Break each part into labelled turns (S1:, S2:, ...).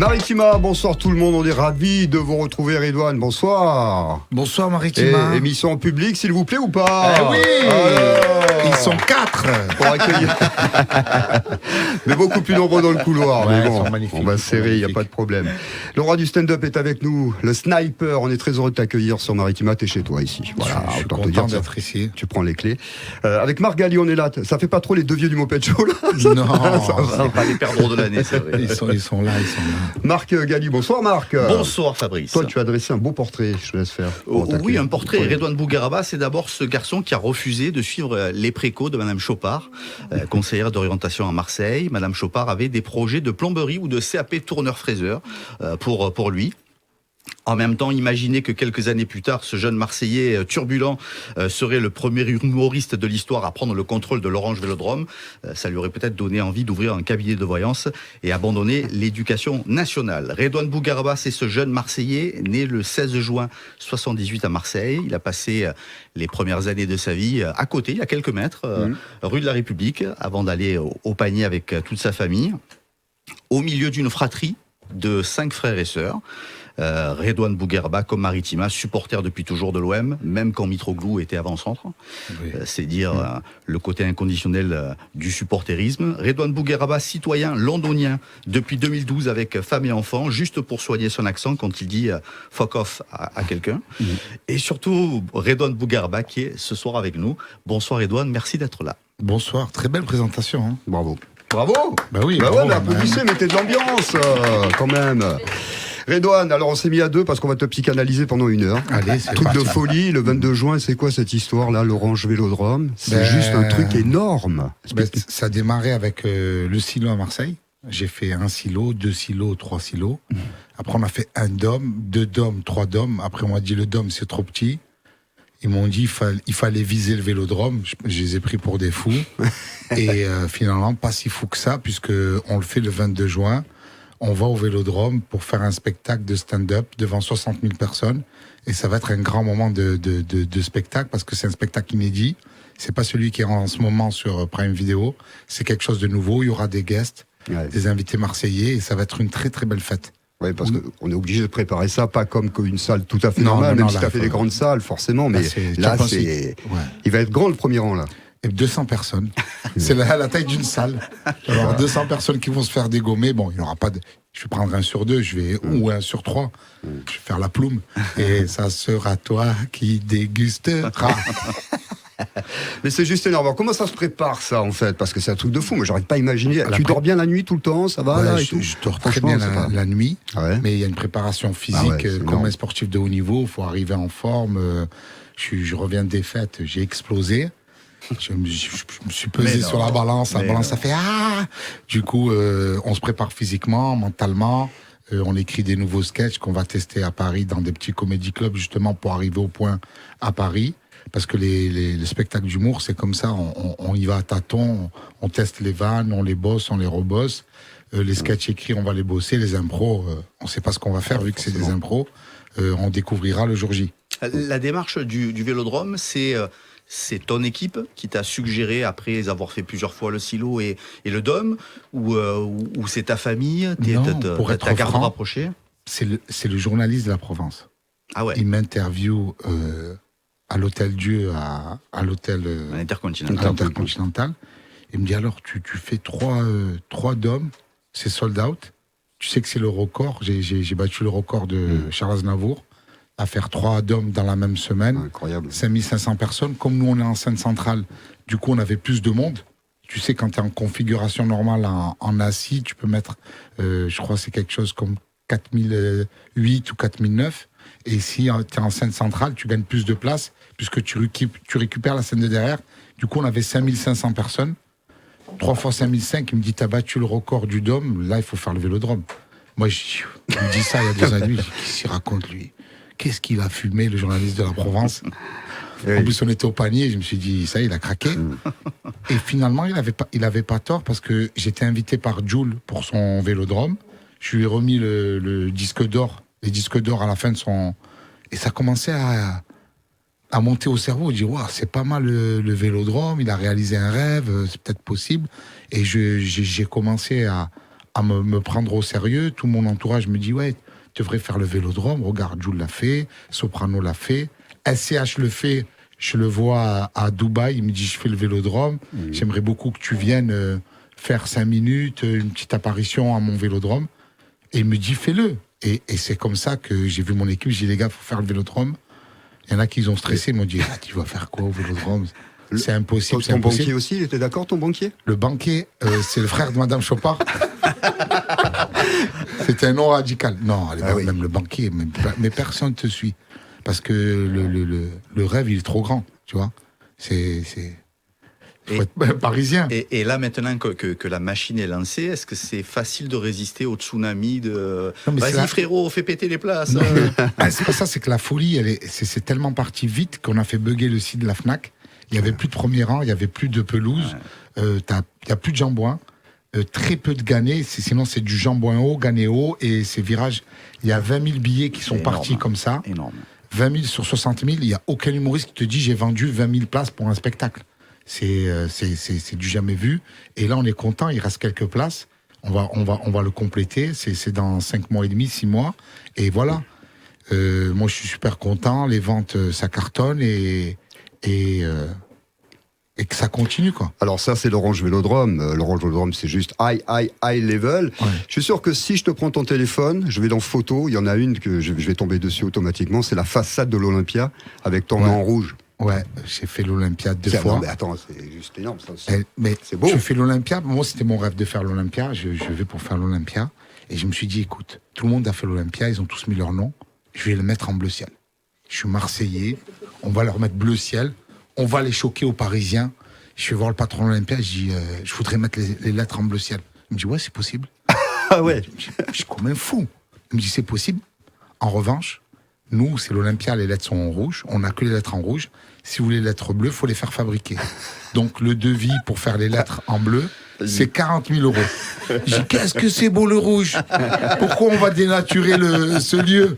S1: Maritima, bonsoir tout le monde, on est ravis de vous retrouver. Redouane, bonsoir.
S2: Bonsoir Maritima.
S1: Émission en public, s'il vous plaît, ou pas?
S2: Oui.
S1: Alors...
S2: Ils sont 4
S1: pour accueillir. Mais beaucoup plus nombreux dans le couloir.
S2: Ouais,
S1: mais bon,
S2: ils sont magnifiques,
S1: on va serrer, il n'y a pas de problème. Le roi du stand-up est avec nous, le sniper. On est très heureux de t'accueillir sur Maritima, t'es chez toi ici. Voilà,
S2: je suis
S1: autant te
S2: content
S1: dire,
S2: d'être ici.
S1: tu prends les clés. Avec Marc Galli, on est là. Ça fait pas trop les deux vieux du Moped Show là?
S2: Non,
S3: c'est pas les perdants de l'année, c'est vrai.
S2: Ils sont là.
S1: Marc Galli, bonsoir Marc.
S3: Bonsoir Fabrice.
S1: Toi, tu as dressé un beau portrait, je te laisse faire.
S3: Oui, un portrait. Redouane Bougueraba, c'est d'abord ce garçon qui a refusé de suivre les précaux de Madame Chopard, conseillère d'orientation à Marseille. Madame Chopard avait des projets de plomberie ou de CAP tourneur-fraiseur pour lui. En même temps, imaginez que quelques années plus tard, ce jeune Marseillais turbulent serait le premier humoriste de l'histoire à prendre le contrôle de l'Orange Vélodrome. Ça lui aurait peut-être donné envie d'ouvrir un cabinet de voyance et abandonner l'éducation nationale. Redouane Bougueraba, c'est ce jeune Marseillais né le 16 juin 78 à Marseille. Il a passé les premières années de sa vie à côté, à quelques mètres, rue de la République, avant d'aller au panier avec toute sa famille, au milieu d'une fratrie de 5 frères et sœurs. Redouane Bougueraba, comme Maritima, supporter depuis toujours de l'OM, même quand Mitroglou était avant-centre. Oui. C'est dire le côté inconditionnel du supporterisme. Redouane Bougueraba, citoyen londonien depuis 2012 avec femme et enfant, juste pour soigner son accent quand il dit fuck off à quelqu'un. Et surtout, Redouane Bougueraba qui est ce soir avec nous. Bonsoir Redouane, merci d'être là.
S2: Bonsoir, très belle présentation. Hein.
S1: Bravo. Bravo.
S2: Bah oui,
S1: bah
S2: bravo,
S1: ouais, mais applaudissez, mettez de l'ambiance quand même. Redouane, alors on s'est mis à deux parce qu'on va te psychanalyser pendant 1 heure.
S2: Allez, c'est
S1: truc
S2: parti.
S1: de folie, le 22 juin, c'est quoi cette histoire-là, l'Orange Vélodrome? C'est juste un truc énorme.
S2: Ça a démarré avec le silo à Marseille. J'ai fait 1 silo, 2 silos, 3 silos. Après, on a fait 1 dôme, 2 dômes, 3 dômes. Après, on m'a dit le dôme, c'est trop petit. Ils m'ont dit il fallait viser le Vélodrome. Je les ai pris pour des fous. Et finalement, pas si fou que ça, puisque on le fait le 22 juin. On va au Vélodrome pour faire un spectacle de stand-up devant 60 000 personnes. Et ça va être un grand moment de spectacle parce que c'est un spectacle inédit. C'est pas celui qui est en ce moment sur Prime Video. C'est quelque chose de nouveau. Il y aura des guests, des invités marseillais et ça va être une très très belle fête.
S1: Oui, parce qu'on est obligé de préparer ça, pas comme une salle tout à fait normale, même si tu as fait des grandes salles, forcément. Mais là, il va être grand le premier rang, là.
S2: Et 200 personnes. C'est la taille d'une salle. Alors 200 personnes qui vont se faire dégommer. Bon, il n'y aura pas de... Je vais prendre 1 sur 2, ou 1 sur 3. Je vais faire la plume. Et ça sera toi qui dégustera.
S1: Mais c'est juste énorme. Comment ça se prépare, ça, en fait? Parce que c'est un truc de fou. Moi, j'arrive pas à imaginer. Tu dors bien la nuit tout le temps, ça va là, et tout.
S2: Je dors très bien la nuit. Mais il y a une préparation physique comme un sportif de haut niveau. Il faut arriver en forme. Je reviens des fêtes. J'ai explosé. Je me suis pesé sur la balance a fait ah. Du coup, on se prépare physiquement, mentalement. On écrit des nouveaux sketchs qu'on va tester à Paris dans des petits comédie clubs justement pour arriver au point à Paris. Parce que les spectacles d'humour, c'est comme ça. On y va à tâtons, on teste les vannes, on les bosse, on les rebosse. Les sketchs écrits, on va les bosser. Les impros, on ne sait pas ce qu'on va faire vu que c'est des impros. On découvrira le jour J.
S3: La démarche du Vélodrome, c'est ton équipe qui t'a suggéré, après avoir fait plusieurs fois le silo et le dôme, ou c'est ta famille,
S2: pour être
S3: ta garde
S2: franc,
S3: rapprochée?
S2: C'est le journaliste de la Provence.
S3: Ah ouais.
S2: Il m'interviewe à l'Hôtel Dieu, à l'hôtel Intercontinental. Il me dit alors, tu fais 3 dômes, c'est sold out. Tu sais que c'est le record. J'ai battu le record de Charles Aznavour à faire 3 dômes dans la même semaine.
S1: Incroyable.
S2: 5500 personnes. Comme nous, on est en scène centrale, du coup, on avait plus de monde. Tu sais, quand tu es en configuration normale en assis, tu peux mettre, je crois que c'est quelque chose comme 4008 ou 4009. Et si tu es en scène centrale, tu gagnes plus de place, puisque tu récupères la scène de derrière. Du coup, on avait 5500 personnes. 3 fois 5005, il me dit, t'as battu le record du dôme, là, il faut faire le Vélodrome. Moi, il me dit ça il y a 2 ans et demi. Qu'est-ce qu'il raconte, lui? Qu'est-ce qu'il a fumé, le journaliste de la Provence? En plus, on était au panier, je me suis dit, ça, il a craqué. Et finalement, il avait pas tort, parce que j'étais invité par Jules pour son Vélodrome. Je lui ai remis le disque d'or, les disques d'or à la fin de son... Et ça commençait à monter au cerveau. Je dis, wow, c'est pas mal le Vélodrome, il a réalisé un rêve, c'est peut-être possible. Et j'ai commencé à à me prendre au sérieux. Tout mon entourage me dit, ouais, tu devrais faire le Vélodrome. Regarde, Jules l'a fait, Soprano l'a fait, SCH le fait. Je le vois à Dubaï, il me dit, je fais le Vélodrome. J'aimerais beaucoup que tu viennes faire 5 minutes, une petite apparition à mon Vélodrome. Et il me dit, fais-le. Et c'est comme ça que j'ai vu mon équipe. J'ai dit, les gars, il faut faire le Vélodrome. Il y en a qui ont stressé, ils m'ont dit, tu vas faire quoi au Vélodrome? C'est impossible.
S1: Ton banquier aussi, il était d'accord, ton banquier?
S2: Le banquier, c'est le frère de Madame Chopard. C'était un nom radical. Non, même le banquier, mais personne ne te suit. Parce que le rêve, il est trop grand, tu vois. Il faut être parisien.
S3: Et là, maintenant que la machine est lancée, est-ce que c'est facile de résister au tsunami de... Vas-y frérot, fais péter les places.
S2: C'est pas ça, c'est que la folie, c'est tellement parti vite qu'on a fait bugger le site de la FNAC. Il n'y avait plus de premier rang, il n'y avait plus de pelouse, il n'y a plus de jambouin, très peu de ganets, sinon c'est du jambouin haut, ganet haut, et ces virages, il y a 20 000 billets qui sont partis comme ça.
S3: Énorme.
S2: 20 000 sur 60 000, il n'y a aucun humoriste qui te dit j'ai vendu 20 000 places pour un spectacle. C'est du jamais vu. Et là, on est content, il reste quelques places. On va le compléter. C'est dans 5 mois et demi, 6 mois. Et voilà. Moi, je suis super content. Les ventes, ça cartonne et que ça continue, quoi.
S1: Alors ça, c'est l'Orange Vélodrome. L'Orange Vélodrome, c'est juste high level. Ouais. Je suis sûr que si je te prends ton téléphone, je vais dans photo, il y en a une que je vais tomber dessus automatiquement, c'est la façade de l'Olympia avec ton nom en rouge.
S2: Ouais, j'ai fait l'Olympia 2 fois.
S1: Non, mais attends, c'est juste énorme, ça.
S2: Mais
S1: c'est beau.
S2: Je fais l'Olympia, moi c'était mon rêve de faire l'Olympia, je vais pour faire l'Olympia, et je me suis dit, écoute, tout le monde a fait l'Olympia, ils ont tous mis leur nom, je vais le mettre en bleu ciel. Je suis Marseillais, on va leur mettre bleu ciel, on va les choquer aux Parisiens. Je vais voir le patron de l'Olympia, je dis, je voudrais mettre les lettres en bleu ciel. Il me dit, ouais, c'est possible.
S1: Ah ouais.
S2: Je suis comme un fou. Il me dit, c'est possible. En revanche, nous, c'est l'Olympia, les lettres sont en rouge, on n'a que les lettres en rouge. Si vous voulez les lettres bleues, il faut les faire fabriquer. Donc le devis pour faire les lettres en bleu, c'est 40 000 €. Je dis, qu'est-ce que c'est beau le rouge? Pourquoi on va dénaturer ce lieu?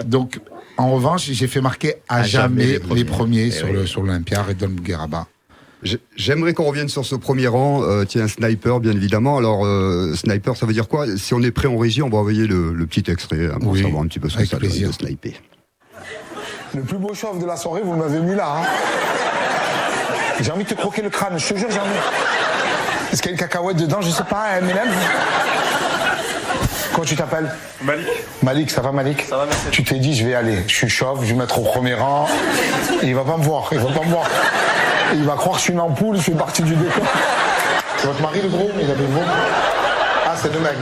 S2: Donc, en revanche, j'ai fait marquer à jamais les premiers sur l'Olympia, Redouane Bougueraba.
S1: J'aimerais qu'on revienne sur ce premier rang. Tiens, Sniper, bien évidemment. Alors, Sniper, ça veut dire quoi? Si on est prêt en régie, on va envoyer le petit extrait pour savoir un petit peu ce que ça veut dire de sniper.
S4: Le plus beau chauffe de la soirée, vous m'avez mis là. Hein. J'ai envie de te croquer le crâne, je te jure, j'ai envie. Est-ce qu'il y a une cacahuète dedans? Je sais pas, un M&M. Comment tu t'appelles?
S5: Malik.
S4: Malik, ça va Malik?
S5: Ça va, merci.
S4: Tu t'es dit, je vais aller, je suis chauve, je vais mettre au premier rang. Et il va pas me voir, il va croire que je suis une ampoule, je fais partie du décor. C'est votre mari le gros? Il avait le gros? Ah, c'est le maigre.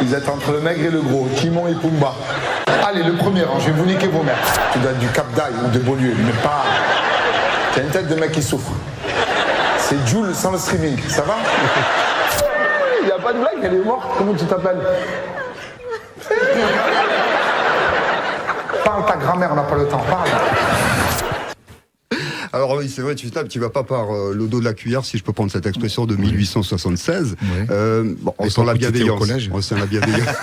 S4: Ils êtes entre le maigre et le gros, Timon et Pumba. Allez, le premier rang, je vais vous niquer vos mères. Tu dois être du Cap d'Aille ou de Beaulieu, mais pas... Tu as une tête de mec qui souffre. C'est Jules sans le streaming, ça va? Il n'y a pas de blague, elle est morte. Comment tu t'appelles? Parle ta grand-mère, on n'a pas le temps, parle.
S1: Alors oui, c'est vrai, tu vas pas par le dos de la cuillère, si je peux prendre cette expression de 1876. Oui. On sent la bienveillance. On sent la bienveillance.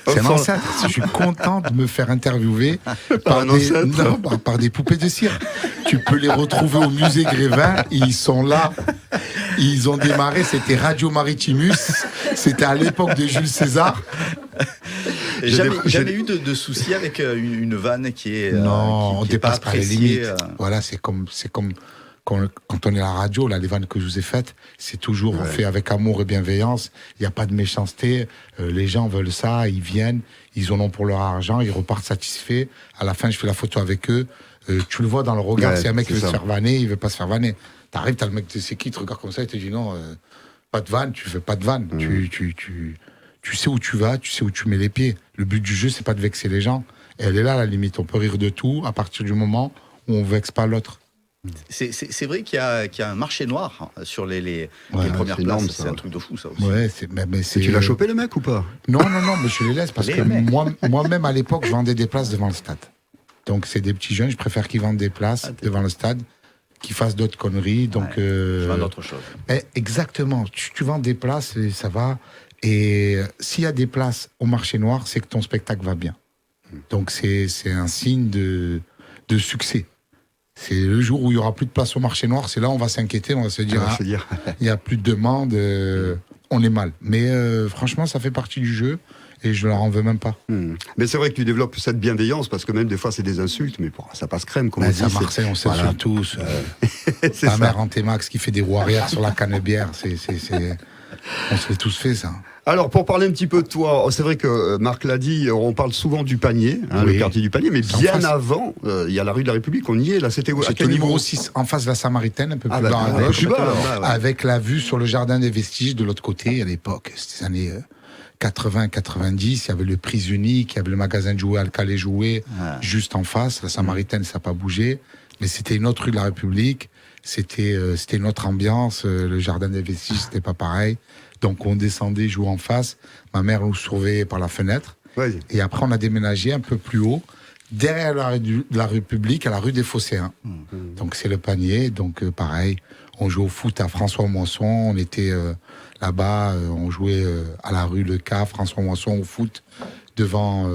S2: C'est un ancêtre. Je suis content de me faire interviewer par des poupées de cire. Tu peux les retrouver au musée Grévin. Ils sont là. Ils ont démarré. C'était Radio Maritimus. C'était à l'époque de Jules César.
S3: Jamais eu de soucis avec une vanne qui est
S2: non, on dépasse pas les limites.
S3: Voilà,
S2: c'est comme quand on est à la radio, là, les vannes que je vous ai faites, c'est toujours fait avec amour et bienveillance. Il n'y a pas de méchanceté. Les gens veulent ça, ils viennent, ils en ont pour leur argent, ils repartent satisfaits. À la fin, je fais la photo avec eux. Tu le vois dans le regard. Si un mec veut se faire vanner, il veut pas se faire vanner. T'arrives, t'as le mec, c'est qui, te regarde comme ça, il te dit non, pas de vanne, tu fais pas de vanne. Tu sais où tu vas, tu sais où tu mets les pieds. Le but du jeu, c'est pas de vexer les gens. Et elle est là, à la limite. On peut rire de tout à partir du moment où on vexe pas l'autre.
S3: C'est vrai qu'il y a un marché noir sur les premières places. C'est un truc de fou, ça aussi.
S2: Ouais,
S1: tu l'as chopé, le mec, ou pas?
S2: Non, mais je les laisse parce que moi-même, à l'époque, je vendais des places devant le stade. Donc, c'est des petits jeunes, je préfère qu'ils vendent des places devant le stade, qu'ils fassent d'autres conneries. Donc,
S3: je vends d'autres choses.
S2: Exactement. Tu vends des places et ça va. Et s'il y a des places au marché noir, c'est que ton spectacle va bien. Donc c'est un signe de succès. C'est le jour où il n'y aura plus de place au marché noir, c'est là où on va s'inquiéter, on va se dire, il n'y a plus de demande, on est mal. Mais franchement, ça fait partie du jeu et je leur en veux même pas.
S1: Mais c'est vrai que tu développes cette bienveillance parce que même des fois c'est des insultes, mais bon, ça passe crème comme on dit.
S2: À Marseille, on s'insulte tous.
S1: C'est
S2: Ta
S1: ça.
S2: mère Antémax qui fait des roues arrière sur la canebière, on se l'est tous fait ça.
S1: Alors, pour parler un petit peu de toi, c'est vrai que Marc l'a dit, on parle souvent du panier,
S2: Oui.
S1: le quartier du panier, mais
S2: C'est en
S1: bien
S2: face.
S1: avant, il y a la rue de la République, on y est, là, c'était à
S2: J'étais
S1: quel
S2: au
S1: niveau
S2: numéro 6, en face de la Samaritaine, un peu plus
S1: bah,
S2: bas,
S1: un peu plus bas, alors.
S2: avec la vue sur le jardin des vestiges de l'autre côté, à l'époque, c'était les années 80-90, il y avait le Prise Unique, il y avait le magasin de jouets Alcalé Jouets, juste en face, la Samaritaine, ça n'a pas bougé, mais c'était une autre rue de la République, c'était une autre ambiance, le jardin des vestiges, c'était pas pareil, donc on descendait, jouer en face, ma mère nous surveillait par la fenêtre,
S1: Vas-y.
S2: et après on a déménagé un peu plus haut, derrière la rue de la République, à la rue des Phocéens. Donc c'est le panier, donc pareil, on jouait au foot à François Moisson, on était là-bas, on jouait à la rue Le Cas, François Moisson au foot, devant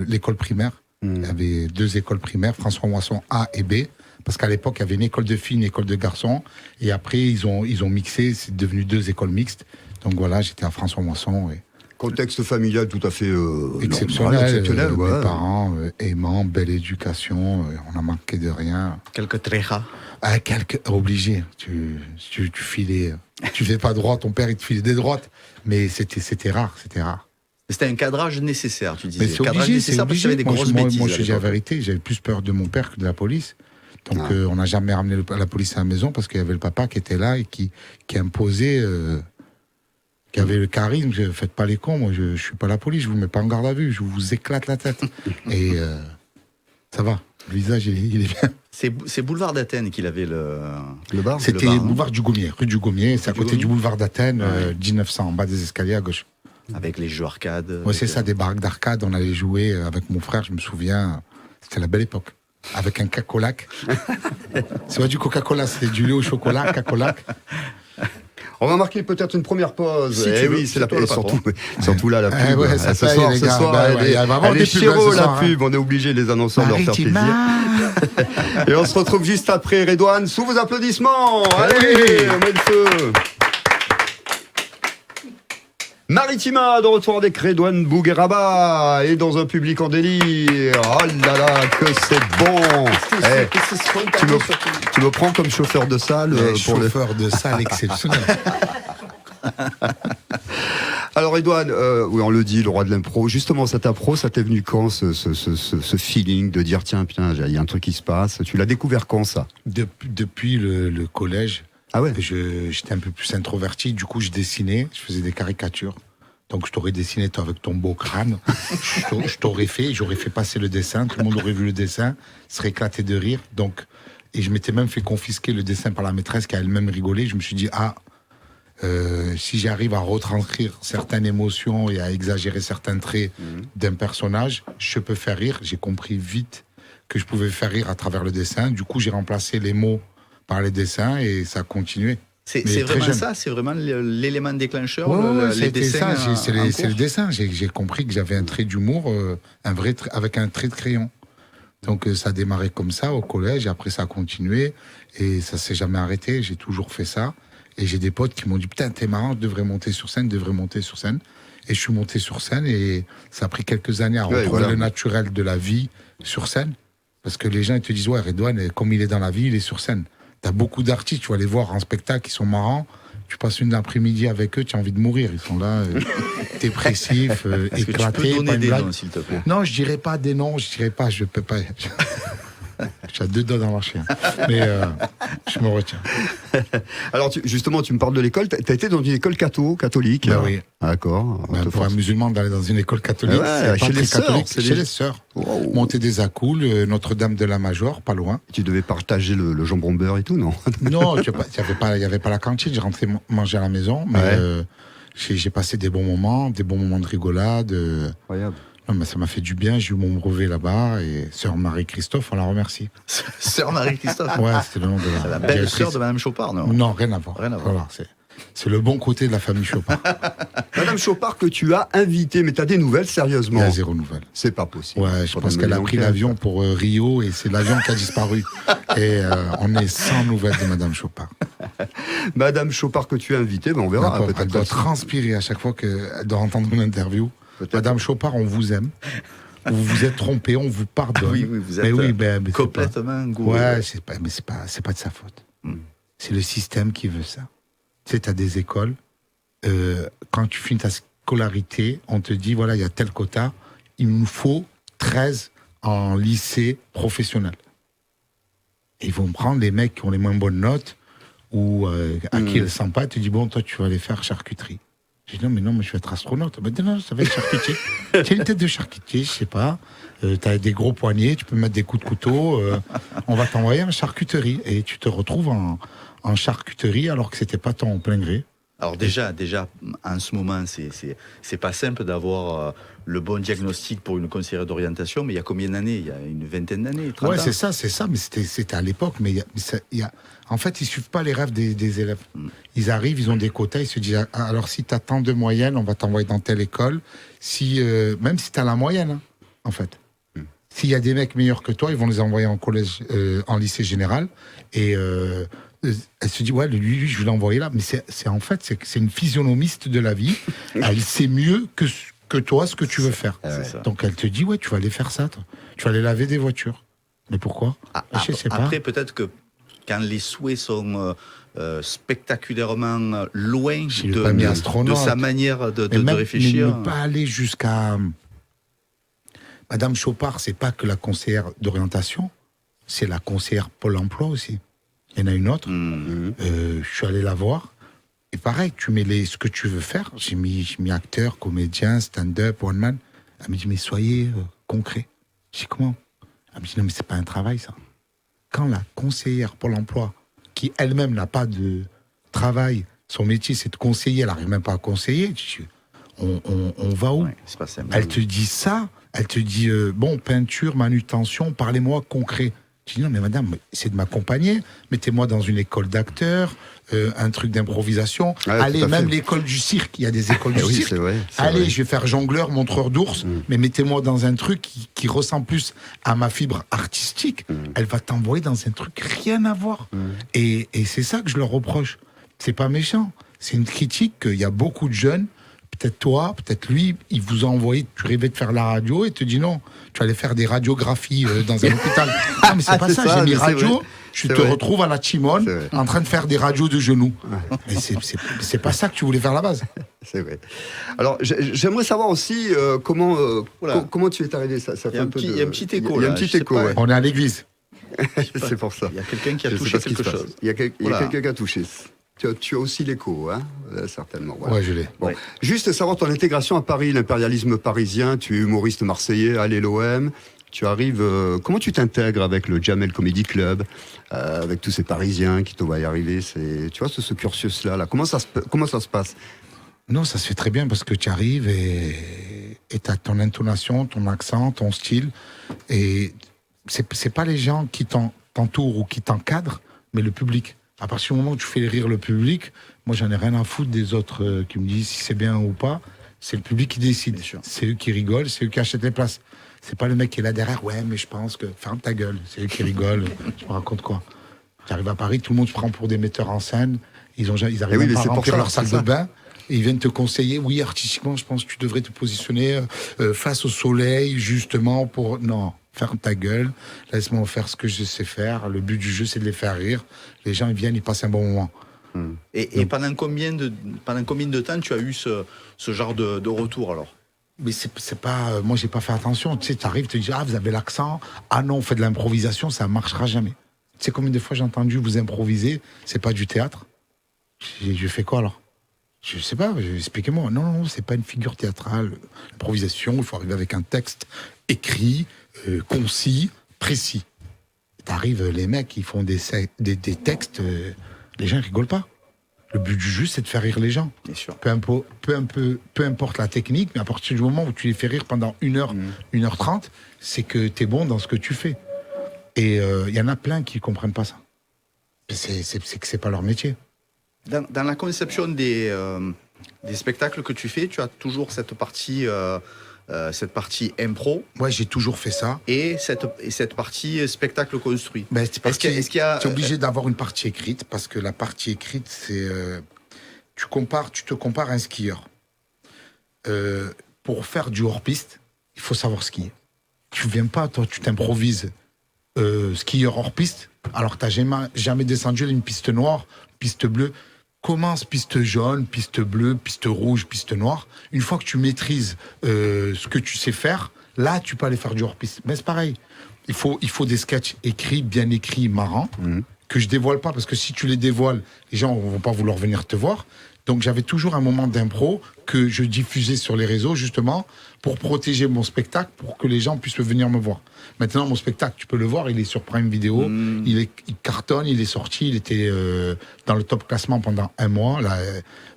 S2: l'école primaire. Il y avait 2 écoles primaires, François Moisson A et B, parce qu'à l'époque il y avait une école de filles, une école de garçons, et après ils ont mixé, c'est devenu 2 écoles mixtes. Donc voilà, j'étais à François Moisson. Et
S1: Contexte familial tout à fait
S2: exceptionnel,
S1: exceptionnel, ouais.
S2: mes parents aimants, belle éducation, on n'a manqué de rien.
S3: Quelques tréjas.
S2: Obligé, tu filais, tu fais pas droit, ton père il te filait des droites, mais c'était rare.
S3: C'était un cadrage nécessaire, tu disais.
S2: Mais c'est
S3: Cadrage
S2: obligé,
S3: nécessaire parce qu'il y avait des grosses bêtises.
S2: Moi,
S3: à
S2: je te dis la
S3: l'époque.
S2: vérité, j'avais plus peur de mon père que de la police. Donc on n'a jamais ramené la police à la maison parce qu'il y avait le papa qui était là et qui imposait, qui avait le charisme. Faites pas les cons, moi je suis pas la police, je vous mets pas en garde à vue, je vous éclate la tête. Et ça va, le visage il est bien.
S3: C'est boulevard d'Athènes qu'il avait le
S1: Le bar
S2: C'était
S3: bar, hein.
S2: boulevard du Gommier, rue du Gommier, c'est à
S3: du
S2: côté
S3: Gommier.
S2: du boulevard d'Athènes, 1900, en bas des escaliers à gauche.
S3: avec les jeux arcade.
S2: Ouais, c'est ça, des baraques d'arcade, on allait jouer avec mon frère, je me souviens, c'était la belle époque. Avec un cacolac. C'est pas du Coca-Cola, c'était du lait au chocolat, cacolac.
S1: On va marquer peut-être une première pause.
S3: Si tu veux,
S1: oui, c'est la
S3: toi le
S1: pub.
S3: patron.
S1: Surtout là, la pub.
S2: Eh ouais, ça
S1: ce
S2: paye,
S1: soir,
S2: les
S1: ce
S2: gars.
S1: soir,
S2: Bah
S1: elle
S2: ouais,
S1: est,
S2: il va y avoir
S1: elle
S2: des
S1: est
S2: pubs,
S1: chéro,
S2: ce
S1: la
S2: soir, hein.
S1: pub. On est obligé, les annonceurs, de leur faire plaisir. Et on se retrouve juste après, Redouane, sous vos applaudissements. Allez, on met le feu. Maritima, de retour avec Redouane Bougueraba, et dans un public en délire. Oh là là, que c'est bon. Eh, tu me prends comme chauffeur de salle
S2: Le
S1: pour le...
S2: chauffeur de salle exceptionnel.
S1: Alors Redouane, oui, on le dit, le roi de l'impro. Justement, cette impro, ça t'est venu quand, ce feeling de dire, tiens, putain, il y a un truc qui se passe. Tu l'as découvert quand, ça?
S2: Depuis le collège,
S1: Ah ouais.
S2: j'étais un peu plus introverti, du coup je dessinais, je faisais des caricatures. Donc je t'aurais dessiné toi avec ton beau crâne, j'aurais fait passer le dessin, tout le monde aurait vu le dessin, serait éclaté de rire. Donc, et je m'étais même fait confisquer le dessin par la maîtresse qui a elle-même rigolé. Je me suis dit, si j'arrive à retranscrire certaines émotions et à exagérer certains traits d'un personnage, je peux faire rire. J'ai compris vite que je pouvais faire rire à travers le dessin. Du coup, j'ai remplacé les mots par les dessins et ça a continué.
S3: C'est
S2: Mais très
S3: vraiment
S2: jeune.
S3: ça, c'est vraiment l'élément déclencheur,
S2: Ouais,
S3: les
S2: c'était
S3: dessins.
S2: ça, c'est
S3: en
S2: le
S3: cours.
S2: dessin. J'ai compris que j'avais un trait d'humour, avec un trait de crayon. Donc ça a démarré comme ça au collège, et après ça a continué, et ça s'est jamais arrêté, j'ai toujours fait ça. Et j'ai des potes qui m'ont dit, putain, t'es marrant, tu devrais monter sur scène, Et je suis monté sur scène, et ça a pris quelques années à retrouver
S1: voilà.
S2: le naturel de la vie sur scène. Parce que les gens ils te disent, ouais, Redouane, comme il est dans la vie, il est sur scène. T'as beaucoup d'artistes, tu vas les voir en spectacle, ils sont marrants. Tu passes une après-midi avec eux, tu as envie de mourir. Ils sont là, dépressifs,
S3: Est-ce que tu peux
S2: éclatés.
S3: donner
S2: pas une
S3: des
S2: blague.
S3: noms, s'il te plaît?
S2: Non, je dirais pas des noms, je peux pas. J'ai 2 doigts dans la chienne. Mais je me retiens.
S1: Alors, justement, tu me parles de l'école. T'as été dans une école catholique.
S2: Ben oui.
S1: D'accord.
S2: Ben, pour un musulman, d'aller dans une école catholique,
S1: Ouais,
S2: c'est pas
S1: chez
S2: très
S1: les sœurs,
S2: catholique.
S1: c'est
S2: Chez
S1: des-
S2: les sœurs.
S1: Wow.
S2: Monter des accoules, Notre-Dame de la Major, pas loin.
S1: Tu devais partager le jambon beurre et tout, non?
S2: Non, il n'y avait pas la cantine, j'ai rentré manger à la maison, mais
S1: Ouais.
S2: j'ai passé des bons moments de rigolade.
S1: Incroyable.
S2: Non, mais ça m'a fait du bien, j'ai eu mon brevet là-bas, et sœur Marie-Christophe, on la remercie.
S3: Sœur Marie-Christophe.
S2: Ouais, c'était le nom de
S3: C'est la
S2: la
S3: belle
S2: directrice.
S3: sœur de Madame Chopard, non?
S2: Non, rien à voir.
S3: Rien à voir.
S2: Voilà, c'est le bon côté de la famille Chopin.
S1: Madame Chopard que tu as invitée, mais t'as des nouvelles,
S2: Il y
S1: sérieusement?
S2: a 0 nouvelle.
S1: C'est pas possible.
S2: Ouais, je
S1: Faudrait
S2: pense
S1: mener
S2: qu'elle a
S1: l'enquête.
S2: pris l'avion pour Rio, et c'est l'avion qui a disparu. Et on est sans nouvelles de Madame Chopin.
S1: Madame Chopard que tu as invitée, on verra.
S2: D'accord, elle doit transpirer à chaque fois qu'elle doit entendre une interview. Madame Chopard, on vous aime. Vous vous êtes trompé, on vous pardonne.
S3: Oui, vous êtes
S2: mais
S3: complètement gouré.
S2: Ouais, c'est pas de sa faute. C'est le système qui veut ça. Tu sais, tu as des écoles, quand tu finis ta scolarité, on te dit, voilà, il y a tel quota, il nous faut 13 en lycée professionnel. Et ils vont prendre les mecs qui ont les moins bonnes notes, ou à qui elles sentent pas, tu dis, bon, toi, tu vas aller faire charcuterie. J'ai dit, non, mais je vais être astronaute. Ben, non, ça va être charcutier. Tu as une tête de charcutier, je sais pas. Tu as des gros poignets, tu peux mettre des coups de couteau. On va t'envoyer en charcuterie. Et tu te retrouves en charcuterie alors que c'était pas ton plein gré.
S3: Alors déjà, en ce moment, c'est pas simple d'avoir le bon diagnostic pour une conseillère d'orientation, mais il y a combien d'années? Il y a une vingtaine d'années, 30 ans.
S2: Ouais, c'est ça, mais c'était à l'époque. Mais en fait, ils suivent pas les rêves des élèves. Ils arrivent, ils ont des quotas, ils se disent, alors si tu as tant de moyenne, on va t'envoyer dans telle école. Même si tu as la moyenne, hein, en fait. S'il y a des mecs meilleurs que toi, ils vont les envoyer en collège, en lycée général. Et elle se dit, ouais, lui, je vais l'envoyer là. Mais c'est une physionomiste de la vie. Elle sait mieux que toi ce que tu veux faire. Donc elle te dit, ouais, tu vas aller faire ça, toi. Tu vas aller laver des voitures. Mais pourquoi? Je sais pas.
S3: Après, peut-être que quand les souhaits sont spectaculairement loin de sa manière de réfléchir.
S2: Mais ne pas aller jusqu'à... Madame Chopard, c'est pas que la conseillère d'orientation, c'est la conseillère Pôle emploi aussi. Il y en a une autre. Je suis allé la voir. Et pareil, tu mets ce que tu veux faire. J'ai mis acteur, comédien, stand-up, one man. Elle me dit, mais soyez concret. Je dis, comment? Elle me dit, non, mais c'est pas un travail, ça. Quand la conseillère Pôle emploi, qui elle-même n'a pas de travail, son métier c'est de conseiller, elle n'arrive même pas à conseiller, on va où?
S3: C'est pas simple.
S2: Elle te dit ça, elle te dit, bon, peinture, manutention, parlez-moi concret. Je dis, non, mais madame, c'est de m'accompagner. Mettez-moi dans une école d'acteurs, un truc d'improvisation. Allez, même l'école du cirque, il y a des écoles du cirque. Allez, je vais faire jongleur, montreur d'ours, mais mettez-moi dans un truc qui ressemble plus à ma fibre artistique. Elle va t'envoyer dans un truc rien à voir. Et c'est ça que je leur reproche. C'est pas méchant. C'est une critique qu'il y a beaucoup de jeunes. Peut-être toi, peut-être lui, il vous a envoyé, tu rêvais de faire la radio et te dit non, tu allais faire des radiographies dans un hôpital. Non, mais c'est pas ça, j'ai mis radio, je te retrouve à la Timone en train de faire des radios de genoux. Mais c'est pas ça que tu voulais faire à la base.
S1: C'est vrai. Alors, j'aimerais savoir aussi comment tu es arrivé. Ça fait
S3: il y a un petit écho.
S1: Il y a un petit écho.
S2: On est à l'église.
S1: C'est pour ça.
S3: Il y a quelqu'un qui a touché quelque chose.
S1: Il y a quelqu'un qui a touché. Tu as aussi l'écho, hein, certainement. Voilà.
S2: Ouais, je l'ai.
S1: Bon. Juste savoir ton intégration à Paris, l'impérialisme parisien. Tu es humoriste marseillais, allez l'OM. Tu arrives. Comment tu t'intègres avec le Jamel Comedy Club, avec tous ces Parisiens qui te voient y arriver? Tu vois ce cursus-là. Là. Comment ça se passe?
S2: Non, ça se fait très bien parce que tu arrives et tu as ton intonation, ton accent, ton style. Et c'est pas les gens qui t'entourent ou qui t'encadrent, mais le public. À partir du moment où tu fais rire le public, moi j'en ai rien à foutre des autres qui me disent si c'est bien ou pas. C'est le public qui décide. C'est eux qui rigolent, c'est eux qui achètent les places. C'est pas le mec qui est là derrière, ouais, mais je pense que. Ferme ta gueule, c'est eux qui rigolent. Je me raconte quoi? Tu arrives à Paris, tout le monde se prend pour des metteurs en scène. Ils arrivent même pas à remplir leur salle de bain. Et ils viennent te conseiller, oui, artistiquement, je pense que tu devrais te positionner face au soleil, justement, pour. Non. Ferme ta gueule, laisse-moi faire ce que je sais faire. Le but du jeu, c'est de les faire rire. Les gens, ils viennent, ils passent un bon moment.
S3: Et pendant combien de temps tu as eu ce genre de retour, alors?
S2: Mais c'est pas... moi, j'ai pas fait attention. Tu sais, t'arrives, tu te dis, ah, vous avez l'accent. Ah non, on fait de l'improvisation, ça marchera jamais. Tu sais combien de fois j'ai entendu vous improviser, c'est pas du théâtre? Je fais quoi, alors? Je sais pas, expliquez-moi. Non, c'est pas une figure théâtrale. L'improvisation, il faut arriver avec un texte écrit, concis, précis. T'arrives, les mecs, ils font des textes, les gens rigolent pas. Le but du jeu, c'est de faire rire les gens.
S3: Bien sûr.
S2: Peu importe la technique, mais à partir du moment où tu les fais rire pendant 1h, 1h30, c'est que t'es bon dans ce que tu fais. Et il y en a plein qui comprennent pas ça. C'est que c'est pas leur métier.
S3: Dans la conception des spectacles que tu fais, tu as toujours cette partie cette partie impro.
S2: Ouais, j'ai toujours fait ça.
S3: Et cette partie spectacle construit.
S2: Ben,
S3: Est-ce qu'il y a...
S2: Tu es obligé d'avoir une partie écrite, parce que la partie écrite, c'est... tu te compares à un skieur. Pour faire du hors-piste, il faut savoir skier. Tu viens pas, toi, tu t'improvises skieur hors-piste, alors que tu n'as jamais descendu une piste noire, piste bleue. Commence piste jaune, piste bleue, piste rouge, piste noire. Une fois que tu maîtrises ce que tu sais faire, là, tu peux aller faire du hors-piste. Mais c'est pareil. Il faut des sketchs écrits, bien écrits, marrants, que je dévoile pas, parce que si tu les dévoiles, les gens vont pas vouloir venir te voir. Donc j'avais toujours un moment d'impro que je diffusais sur les réseaux, justement, pour protéger mon spectacle, pour que les gens puissent venir me voir. Maintenant, mon spectacle, tu peux le voir, il est sur Prime Video, il cartonne, il est sorti, il était dans le top classement pendant 1 mois. Là,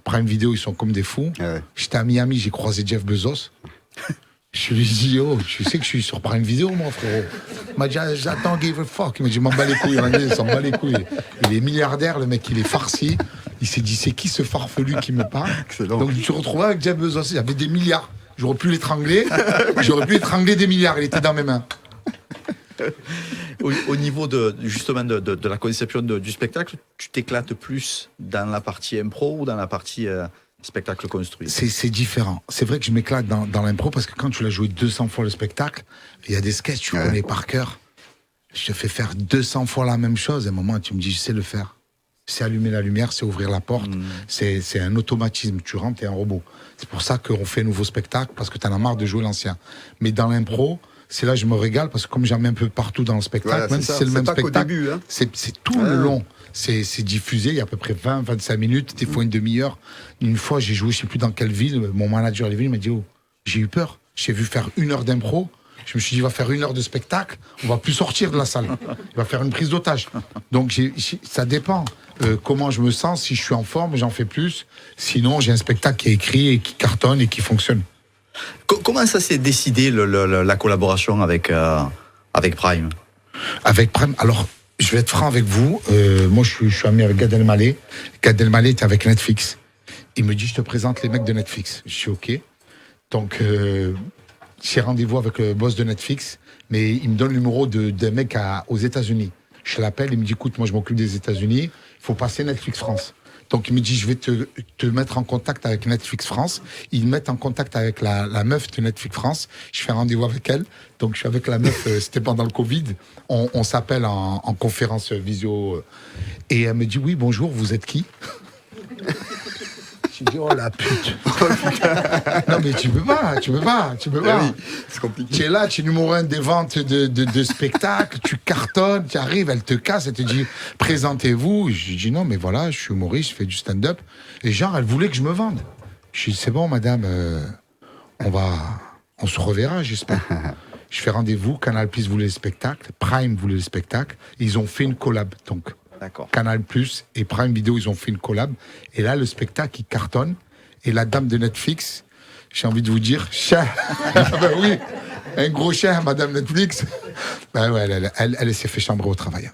S2: Prime Video, ils sont comme des fous.
S1: Ouais.
S2: J'étais à Miami, j'ai croisé Jeff Bezos. Je lui ai dit, oh, tu sais que je suis sur Prime Video, moi, frérot. Il m'a dit, j'attends, give a fuck. Il m'a dit, je m'en bats les couilles. Il s'en bat les couilles. Il est milliardaire, le mec, il est farci. Il s'est dit, c'est qui ce farfelu qui me parle?
S1: Excellent.
S2: Donc, je me suis retrouvé avec Jeff Bezos. Il y avait des milliards. J'aurais pu l'étrangler. J'aurais pu étrangler des milliards. Il était dans mes mains.
S3: Au niveau justement de la conception du spectacle, tu t'éclates plus dans la partie impro ou dans la partie spectacle construit?
S2: C'est différent. C'est vrai que je m'éclate dans l'impro, parce que quand tu l'as joué 200 fois le spectacle, il y a des sketchs, tu connais par cœur. Je te fais faire 200 fois la même chose. À un moment, tu me dis, je sais le faire. C'est allumer la lumière, c'est ouvrir la porte. C'est un automatisme. Tu rentres, t'es un robot. C'est pour ça qu'on fait un nouveau spectacle, parce que t'en as marre de jouer l'ancien. Mais dans l'impro, c'est là que je me régale, parce que comme j'en mets un peu partout dans le spectacle,
S1: Voilà,
S2: même si c'est le même spectacle,
S1: début, hein.
S2: c'est tout le long. C'est diffusé, il y a à peu près 20-25 minutes, des fois une demi-heure. Une fois, j'ai joué, je sais plus dans quelle ville, mon manager est venu, il m'a dit, oh, j'ai eu peur. J'ai vu faire 1 heure d'impro. Je me suis dit, il va faire 1 heure de spectacle, on va plus sortir de la salle. Il va faire une prise d'otage. Donc, ça dépend. Comment je me sens, si je suis en forme, j'en fais plus. Sinon, j'ai un spectacle qui est écrit et qui cartonne et qui fonctionne.
S3: Comment ça s'est décidé, la collaboration avec Prime?
S2: Avec Prime, alors, je vais être franc avec vous. Moi, je suis ami avec Gad Elmaleh. Gad Elmaleh était avec Netflix. Il me dit, je te présente les mecs de Netflix. Je suis OK. Donc, j'ai rendez-vous avec le boss de Netflix, mais il me donne le numéro d'un mec aux États-Unis. Je l'appelle, il me dit, écoute, moi, je m'occupe des États-Unis. Il faut passer Netflix France. Donc, il me dit, je vais te mettre en contact avec Netflix France. Ils me mettent en contact avec la meuf de Netflix France. Je fais un rendez-vous avec elle. Donc, je suis avec la meuf, c'était pendant le Covid. On s'appelle en conférence visio. Et elle me dit, oui, bonjour, vous êtes qui? J'ai dit, oh la pute. Non, mais tu peux pas.
S1: Oui, c'est compliqué.
S2: Tu es là, tu es numéro 1 des ventes de spectacles, tu cartonnes, tu arrives, elle te casse, elle te dit, présentez-vous. Je lui dis, non, mais voilà, je suis humoriste, je fais du stand-up. Et genre, elle voulait que je me vende. Je lui dis, c'est bon, madame, on se reverra, j'espère. Je fais rendez-vous, Canal+ voulait le spectacle, Prime voulait le spectacle. Ils ont fait une collab, donc.
S3: D'accord.
S2: Canal+ et Prime Video, ils ont fait une collab. Et là, le spectacle, il cartonne. Et la dame de Netflix, j'ai envie de vous dire, cher. Ben oui, un gros cher, madame Netflix. Ben ouais, elle s'est fait chambrer au travail.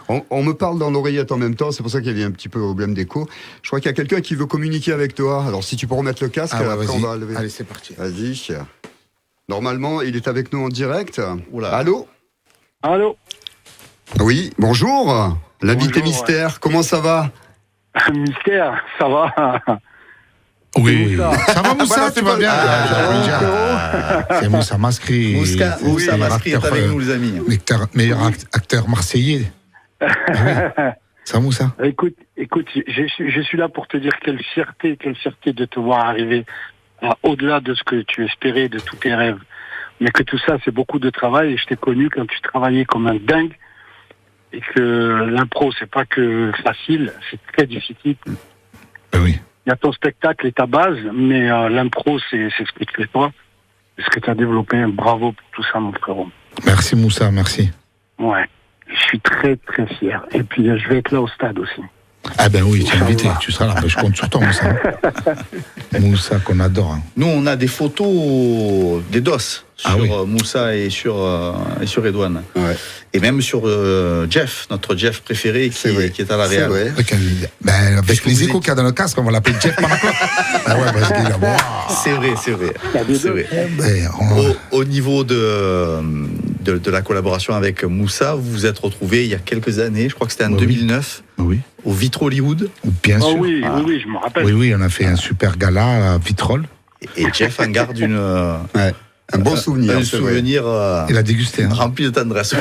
S1: On me parle dans l'oreillette en même temps, c'est pour ça qu'il y a un petit peu problème d'écho. Je crois qu'il y a quelqu'un qui veut communiquer avec toi. Alors si tu peux remettre le casque, après on va lever.
S2: Allez, c'est parti.
S1: Vas-y. Normalement, il est avec nous en direct.
S3: Oula.
S1: Allô?
S5: Allô?
S1: Oui, bonjour. L'invité
S5: Bonjour,
S1: mystère, comment ça va?
S5: Mystère, ça va?
S2: Oui.
S5: Moussa.
S2: Ça va, Moussa,
S1: Ah, bah,
S2: tu vas bien? C'est Moussa Mascri.
S3: Moussa Mascri est avec nous, les amis.
S2: Meilleur acteur marseillais. Ah oui. Ça va, Moussa?
S5: Écoute, je suis là pour te dire quelle fierté de te voir arriver au-delà de ce que tu espérais, de tous tes rêves. Mais que tout ça, c'est beaucoup de travail. Et je t'ai connu quand tu travaillais comme un dingue. Et que l'impro, c'est pas que facile, c'est très difficile.
S2: Oui.
S5: Il y a ton spectacle et ta base, mais l'impro, c'est ce que tu fais toi. C'est ce que tu as développé. Bravo pour tout ça, mon frérot.
S2: Merci, Moussa, merci.
S5: Ouais. Je suis très, très fier. Et puis, je vais être là au stade aussi.
S2: Ah ben oui, tu es invité, tu seras là. Ben, je compte sur toi, Moussa. Moussa, qu'on adore. Hein.
S3: Nous, on a des photos des DOS sur
S2: oui.
S3: Moussa et sur Redouane.
S1: Ouais.
S3: Et même sur Jeff, notre Jeff préféré qui est à la
S1: C'est
S3: Real.
S1: vrai.
S2: Ben, avec
S3: Puisque
S2: les
S3: vous
S2: échos qu'il y a dans le casque, on va l'appeler Jeff Monaco. Ah ouais, parce qu'il a... Wow.
S3: C'est vrai, c'est vrai. C'est vrai.
S2: Ben,
S3: Au niveau de la collaboration avec Moussa, vous vous êtes retrouvés il y a quelques années, je crois que c'était en 2009,
S2: oui.
S3: au Vitro Hollywood.
S2: Bien
S5: Oh
S2: sûr.
S5: oui, je me rappelle.
S2: Oui, on a fait un super gala à Vitrolles.
S3: Et Jeff en garde
S1: Ouais. Un bon souvenir.
S3: un
S1: c'est vrai.
S3: souvenir
S2: Il a dégusté. Hein.
S3: rempli de tendresse.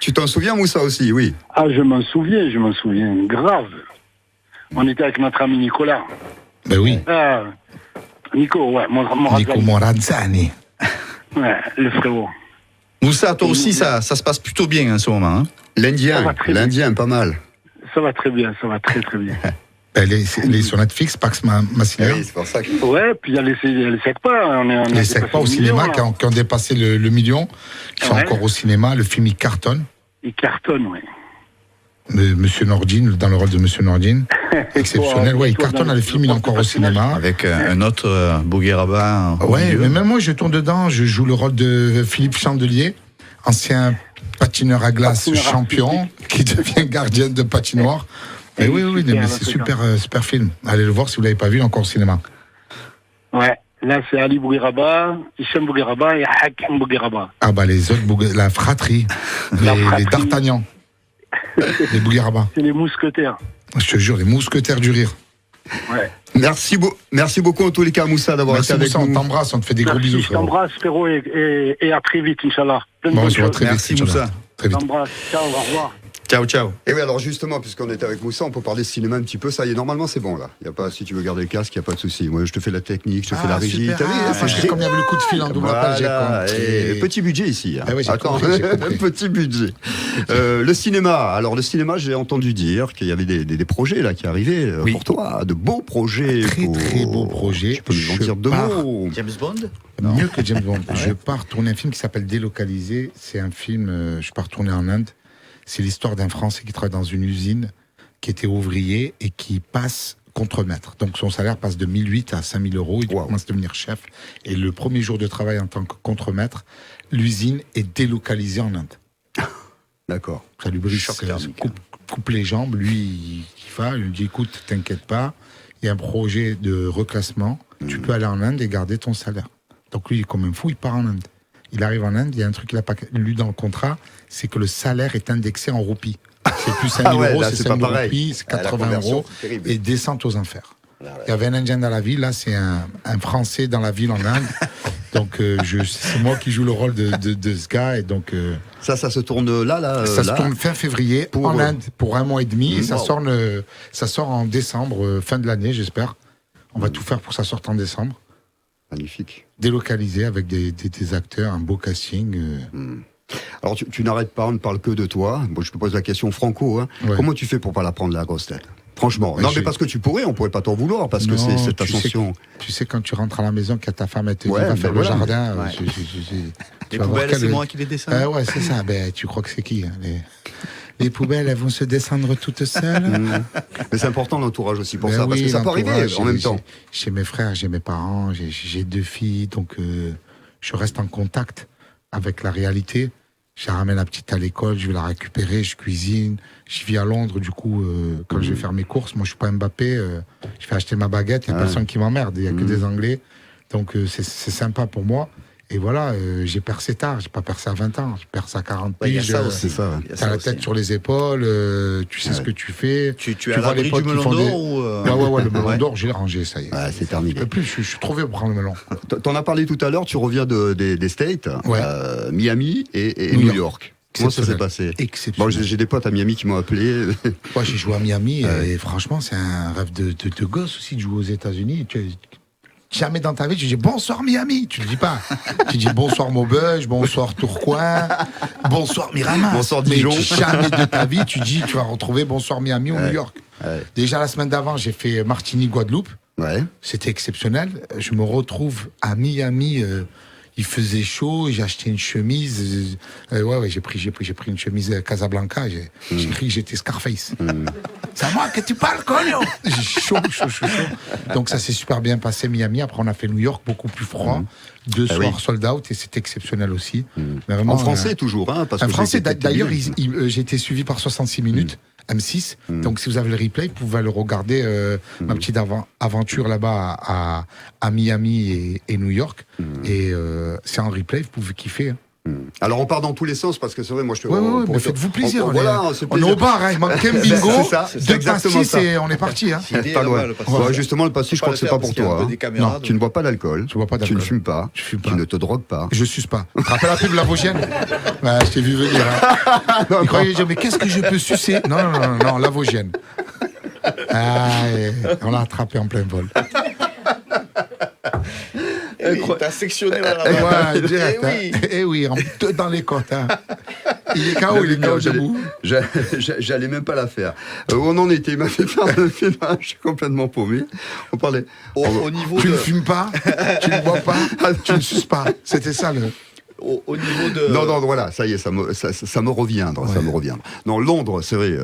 S1: Tu t'en souviens, Moussa, aussi, oui.
S5: Ah, je m'en souviens, grave. On était avec notre ami Nicolas.
S2: Ben oui.
S5: Ah, Nico, ouais, mon
S2: Nico Moranzani.
S5: Ouais, le frérot.
S3: Moussa, toi aussi, ça se passe plutôt bien en ce moment. Hein.
S1: L'Indien,
S5: Ça va très bien.
S1: l'Indien, pas mal.
S5: Ça va très bien, ça va très très bien.
S2: Ben, les sur Netflix, Pax Massilia.
S1: Oui, c'est pour ça que...
S5: Ouais, puis il y a les Secpas.
S2: Les Secpas au cinéma qui ont dépassé le million, qui sont
S5: Ouais.
S2: encore au cinéma. Le film, il cartonne.
S5: Il cartonne, ouais.
S2: Monsieur Nordine, dans le rôle de Monsieur Nordine. Exceptionnel. Ouais, il cartonne. Le film, il est encore au cinéma.
S3: Avec un autre Bougueraba.
S2: Ouais, mais même moi, je tourne dedans. Je joue le rôle de Philippe Chandelier, ancien patineur à glace
S5: Patineur
S2: champion, qui devient gardien de patinoire. Mais oui, mais c'est super film. Allez le voir si vous l'avez pas vu, encore au cinéma.
S5: Ouais, là c'est Ali Bougueraba, Hicham Bougueraba et Hakim Bougueraba.
S2: Ah bah les autres, la fratrie, les D'Artagnan, les Bougueraba.
S5: C'est les mousquetaires.
S2: Je te jure, les mousquetaires du rire.
S5: Ouais.
S1: Merci beaucoup en tous les cas, Moussa, d'avoir
S2: Merci
S1: été avec
S2: Moussa, on
S1: nous.
S2: t'embrasse, on te fait des gros
S5: Merci,
S2: bisous.
S5: je t'embrasse, frérot, et à très vite, Inch'Allah. Plein de
S2: Bon, on
S5: bonnes
S2: se voit
S5: choses.
S2: très vite.
S3: Merci,
S2: Inch'Allah.
S3: Moussa.
S2: Très
S5: Je
S2: vite.
S5: t'embrasse. Ciao, au revoir.
S3: Ciao, ciao.
S1: Et oui, alors justement, puisqu'on était avec Moussa, on peut parler de cinéma un petit peu. Ça y est, normalement, c'est bon, là. Y a pas, si tu veux garder le casque, il n'y a pas de souci. Moi, je te fais la technique, je te fais la régie.
S2: Super.
S1: T'as vu,
S2: Ah,
S1: c'est
S2: je sais comme il y avait le coup de fil en double appel, j'ai
S1: Voilà,
S2: compris.
S1: et petit budget ici. Hein.
S2: Ah oui, j'ai
S1: Attends,
S2: compris, j'ai compris.
S1: petit budget. Le cinéma. Alors, le cinéma, j'ai entendu dire qu'il y avait des projets là qui arrivaient
S2: Oui.
S1: pour toi, de beaux projets.
S2: Très beaux projets.
S1: Tu peux nous en
S2: Je
S1: dire deux
S2: pars.
S1: mots.
S3: James Bond.
S2: Mieux que James Bond. Je pars tourner un film qui s'appelle Délocalisé. C'est un film, je pars tourner en Inde. C'est l'histoire d'un Français qui travaille dans une usine, qui était ouvrier et qui passe contremaître. Donc son salaire passe de 1008 à 5000 euros. Il commence à devenir chef. Et le premier jour de travail en tant que contremaître, l'usine est délocalisée en Inde.
S1: D'accord.
S2: Ça lui brise,
S1: Choc
S2: ça
S1: thermique.
S2: coupe les jambes. Lui, il va, il lui dit écoute, t'inquiète pas, il y a un projet de reclassement. Tu peux aller en Inde et garder ton salaire. Donc lui, il est comme un fou, il part en Inde. Il arrive en Inde, il y a un truc qu'il n'a pas lu dans le contrat, c'est que le salaire est indexé en roupies. C'est plus 5 000 euros,
S1: là,
S2: c'est
S1: pas
S2: 5 000
S1: pareil.
S2: roupies, c'est
S1: La
S2: 80
S1: conversion,
S2: euros,
S1: c'est terrible.
S2: et descente aux enfers. Il y avait un Indien dans la ville, là c'est un Français dans la ville en Inde. Donc c'est moi qui joue le rôle de ce gars, et donc
S1: Ça se tourne là.
S2: ça se
S1: là.
S2: tourne fin février
S1: Pour,
S2: en Inde pour 1 mois et demi, et ça
S1: wow.
S2: sort en décembre, fin de l'année j'espère. On va tout faire pour que ça sorte en décembre.
S1: Magnifique.
S2: Délocalisé avec des acteurs, un beau casting.
S1: Alors, tu n'arrêtes pas, on ne parle que de toi. Bon, je te pose la question franco. Hein.
S2: Ouais.
S1: Comment tu fais pour pas la prendre la grosse tête? Franchement.
S2: Bah,
S1: non, mais parce que tu pourrais, on pourrait pas t'en vouloir, parce que
S2: Non,
S1: c'est cette
S2: tu sais
S1: ascension.
S2: Tu sais, quand tu rentres à la maison, que ta femme elle te dit
S1: Ouais,
S2: va
S1: ben
S2: faire
S1: voilà.
S2: le jardin.
S3: Ouais.
S2: Tu
S3: Les
S2: vas voir
S3: poubelles,
S2: quel-
S3: c'est moi qui les descends.
S2: Ah ouais, c'est ça. Ben, tu crois que c'est qui hein, les poubelles, elles vont se descendre toutes seules.
S1: Mais c'est important l'entourage aussi pour
S2: Ben
S1: ça, parce
S2: oui,
S1: que ça peut arriver
S2: l'entourage,
S1: en même temps.
S2: Chez mes frères, j'ai mes parents, j'ai 2 filles, donc je reste en contact avec la réalité. Je ramène la petite à l'école, je vais la récupérer, je cuisine. Je vis à Londres, du coup, quand je vais faire mes courses, moi je suis pas Mbappé, je vais acheter ma baguette, il n'y a personne qui m'emmerde, il n'y a que des Anglais. Donc c'est sympa pour moi. Et voilà, j'ai percé tard, j'ai pas percé à 20 ans, j'ai percé à 40
S3: Ouais, il y a
S2: piges.
S3: ça aussi.
S1: c'est ça, ouais.
S3: Il y a
S2: T'as
S3: ça
S2: la
S3: aussi.
S2: tête sur les épaules, tu sais ce que tu fais.
S3: Tu es
S2: vois
S3: à l'abri
S2: les
S3: du
S2: potes qui
S3: melon
S2: font des-
S3: d'or ou
S2: Ouais, le melon
S3: Ouais.
S2: d'or, j'ai rangé, ça y est.
S1: Ouais, c'est
S2: Je
S1: terminé.
S2: peux plus, je suis trop vieux pour prendre le melon.
S1: T'en as parlé tout à l'heure, tu reviens des States,
S2: Ouais.
S1: Miami et
S2: New
S1: New
S2: York.
S1: York. Comment ça s'est
S2: Exceptionnel.
S1: passé?
S2: Exceptionnel.
S1: Bon, j'ai des potes à Miami qui m'ont appelé.
S2: Moi, j'ai joué à Miami et franchement, c'est un rêve de gosse aussi de jouer aux États-Unis. Jamais dans ta vie, tu dis bonsoir Miami. Tu le dis pas. Tu dis bonsoir Maubeuge, bonsoir Tourcoing, bonsoir Miramas.
S1: Bonsoir
S2: Mais
S1: Dijon.
S2: jamais de ta vie, tu dis tu vas retrouver bonsoir Miami ou New York.
S1: Ouais.
S2: Déjà la semaine d'avant, j'ai fait Martinique, Guadeloupe.
S1: Ouais.
S2: C'était exceptionnel. Je me retrouve à Miami. Il Il faisait chaud, j'ai acheté une chemise. Ouais, j'ai pris une chemise Casablanca. J'ai cru que j'étais Scarface. C'est à moi que tu parles, cogno. J'ai chaud. Donc ça s'est super bien passé, Miami. Après, on a fait New York, beaucoup plus froid. 2 soirs sold out et c'était exceptionnel aussi. Mais vraiment,
S1: en français toujours, hein, parce
S2: en
S1: que
S2: français, d'ailleurs, j'ai été suivi par 66 minutes. M6, donc si vous avez le replay, vous pouvez le regarder, ma petite aventure là-bas à Miami et New York, et c'est en replay, vous pouvez kiffer.
S1: Alors on part dans tous les sens parce que c'est vrai, moi je peux.
S2: Mais faites-vous plaisir.
S1: On
S2: est au bar, hein, il manquait un bingo.
S1: C'est exactement ça.
S2: Et on est parti. Hein.
S1: Pas loin. Justement, le pastis, je crois que c'est pas pour toi.
S2: Non,
S1: tu ne bois pas d'alcool.
S2: Tu
S1: ne fumes pas. Tu ne te drogues pas.
S2: Je suce pas. Tu te rappelles la pub Lavogienne? Je t'ai vu venir. Il croyait, mais qu'est-ce que je peux sucer? Non, Lavogienne. On l'a attrapé en plein vol.
S3: T'as sectionné là.
S2: Ouais, direct. Eh oui, dans les côtes. Hein. Il est KO, debout.
S1: J'allais même pas la faire. Où on en était? Il m'a fait faire le film, je suis complètement paumé. On parlait.
S3: Au niveau
S2: tu ne fumes pas, tu ne bois pas, tu ne suces pas. C'était ça le.
S3: Au niveau de...
S1: Non, voilà, ça y est, ça me revient. Non, Londres, c'est vrai,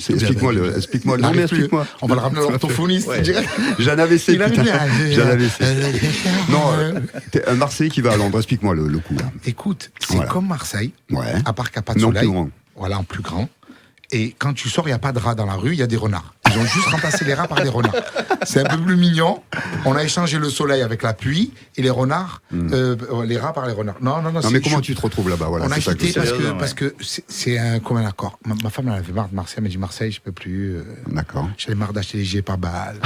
S1: explique-moi explique-moi.
S2: On va le ramener à l'orthophoniste, direct.
S1: J'en avais essayé. Non, un Marseillais qui va à Londres, explique-moi le coup, là.
S2: Écoute, c'est comme Marseille, à part qu'il n'y a pas de
S1: non,
S2: soleil.
S1: Plus grand.
S2: Voilà, en plus grand. Et quand tu sors, il n'y a pas de rats dans la rue, il y a des renards. Ils ont juste remplacé les rats par des renards. C'est un peu plus mignon. On a échangé le soleil avec la pluie et les renards, les rats par les renards. Non,
S1: mais comment tu te retrouves là-bas? Voilà,
S2: on a quitté parce que c'est un commun accord. Ma femme, elle avait marre de Marseille. Elle m'a dit Marseille, je peux plus.
S1: D'accord.
S2: J'avais marre d'acheter des gilets par balles.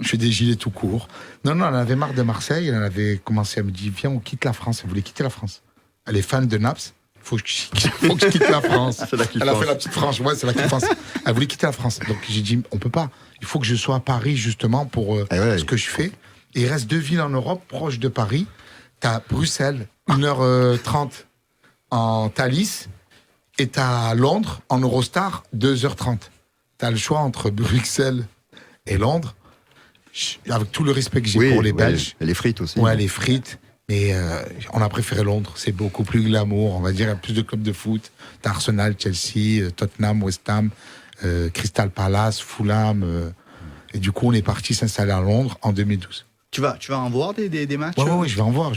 S2: Je fais des gilets tout court. Non, elle avait marre de Marseille. Elle avait commencé à me dire viens, on quitte la France. Elle voulait quitter la France. Elle est fan de Naps. Faut que je quitte la France. Elle a fait la petite France. Ouais, c'est la petite France. Elle voulait quitter la France. Donc j'ai dit, on peut pas. Il faut que je sois à Paris, justement, pour ce que je fais. Et il reste 2 villes en Europe, proches de Paris. T'as Bruxelles, 1h30 en Thalys. Et t'as Londres, en Eurostar, 2h30. T'as le choix entre Bruxelles et Londres. Avec tout le respect que j'ai pour les Belges.
S1: Et les frites aussi.
S2: Ouais, les frites. Mais on a préféré Londres, c'est beaucoup plus glamour, on va dire, il y a plus de clubs de foot. T'as Arsenal, Chelsea, Tottenham, West Ham, Crystal Palace, Fulham. Et du coup, on est parti s'installer à Londres en 2012.
S3: Tu vas en voir des matchs?
S2: Ouais, je vais en voir.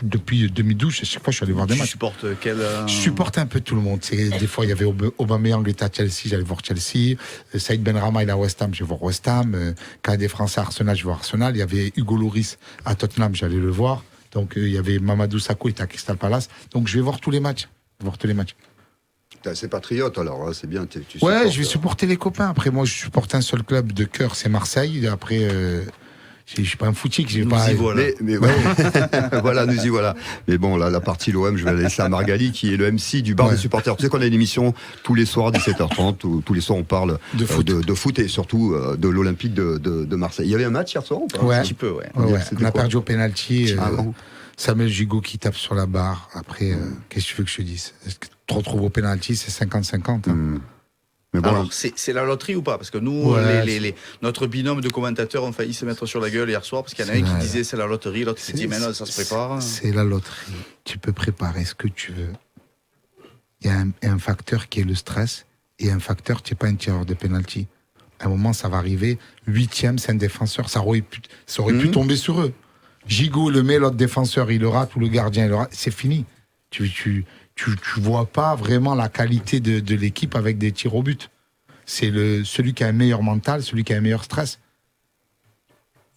S2: Depuis 2012, à chaque fois, je suis allé voir des matchs.
S3: Tu supportes quel
S2: Je supporte un peu tout le monde. Des fois, il y avait Aubameyang qui était à Chelsea, j'allais voir Chelsea. Saïd Benrahma, il est à West Ham, je vais voir West Ham. Quand il y a des Français à Arsenal, je vais voir Arsenal. Il y avait Hugo Lloris à Tottenham, j'allais le voir. Donc, il y avait Mamadou Sakho, il était à Crystal Palace. Donc, je vais voir tous les matchs.
S1: T'es assez patriote alors, hein, c'est bien.
S2: Je vais supporter les copains. Après, moi, je supporte un seul club de cœur, c'est Marseille. Et après, je suis pas un footique, j'ai pas.
S3: Y voilà.
S1: Mais voilà, nous y voilà. Mais bon, là, la partie l'OM, je vais la laisser à Margali, qui est le MC du bar des supporters. Tu sais qu'on a une émission tous les soirs à 17h30, où tous les soirs on parle de foot et surtout de l'Olympique de Marseille. Il y avait un match hier soir ou pas?
S2: Ouais.
S3: Un petit peu, ouais.
S2: On a perdu au pénalty. Samuel Gigot qui tape sur la barre. Après, qu'est-ce que tu veux que je te dise? Est-ce que tu te retrouves au pénalty, c'est 50-50.
S1: Mais bon,
S3: alors, c'est la loterie ou pas? Parce que nous, notre binôme de commentateurs ont failli se mettre sur la gueule hier soir, parce qu'il y en a un qui disait c'est la loterie, l'autre qui dit mais non, ça se prépare.
S2: C'est la loterie. Tu peux préparer ce que tu veux. Il y a un facteur qui est le stress, et un facteur, tu n'es pas un tireur de pénalty. À un moment, ça va arriver. 8e, c'est un défenseur. Ça aurait pu tomber sur eux. Gigot le met, l'autre défenseur, il le rate, ou le gardien, il le rate. C'est fini. Tu vois pas vraiment la qualité de l'équipe avec des tirs au but. C'est celui qui a un meilleur mental, celui qui a un meilleur stress.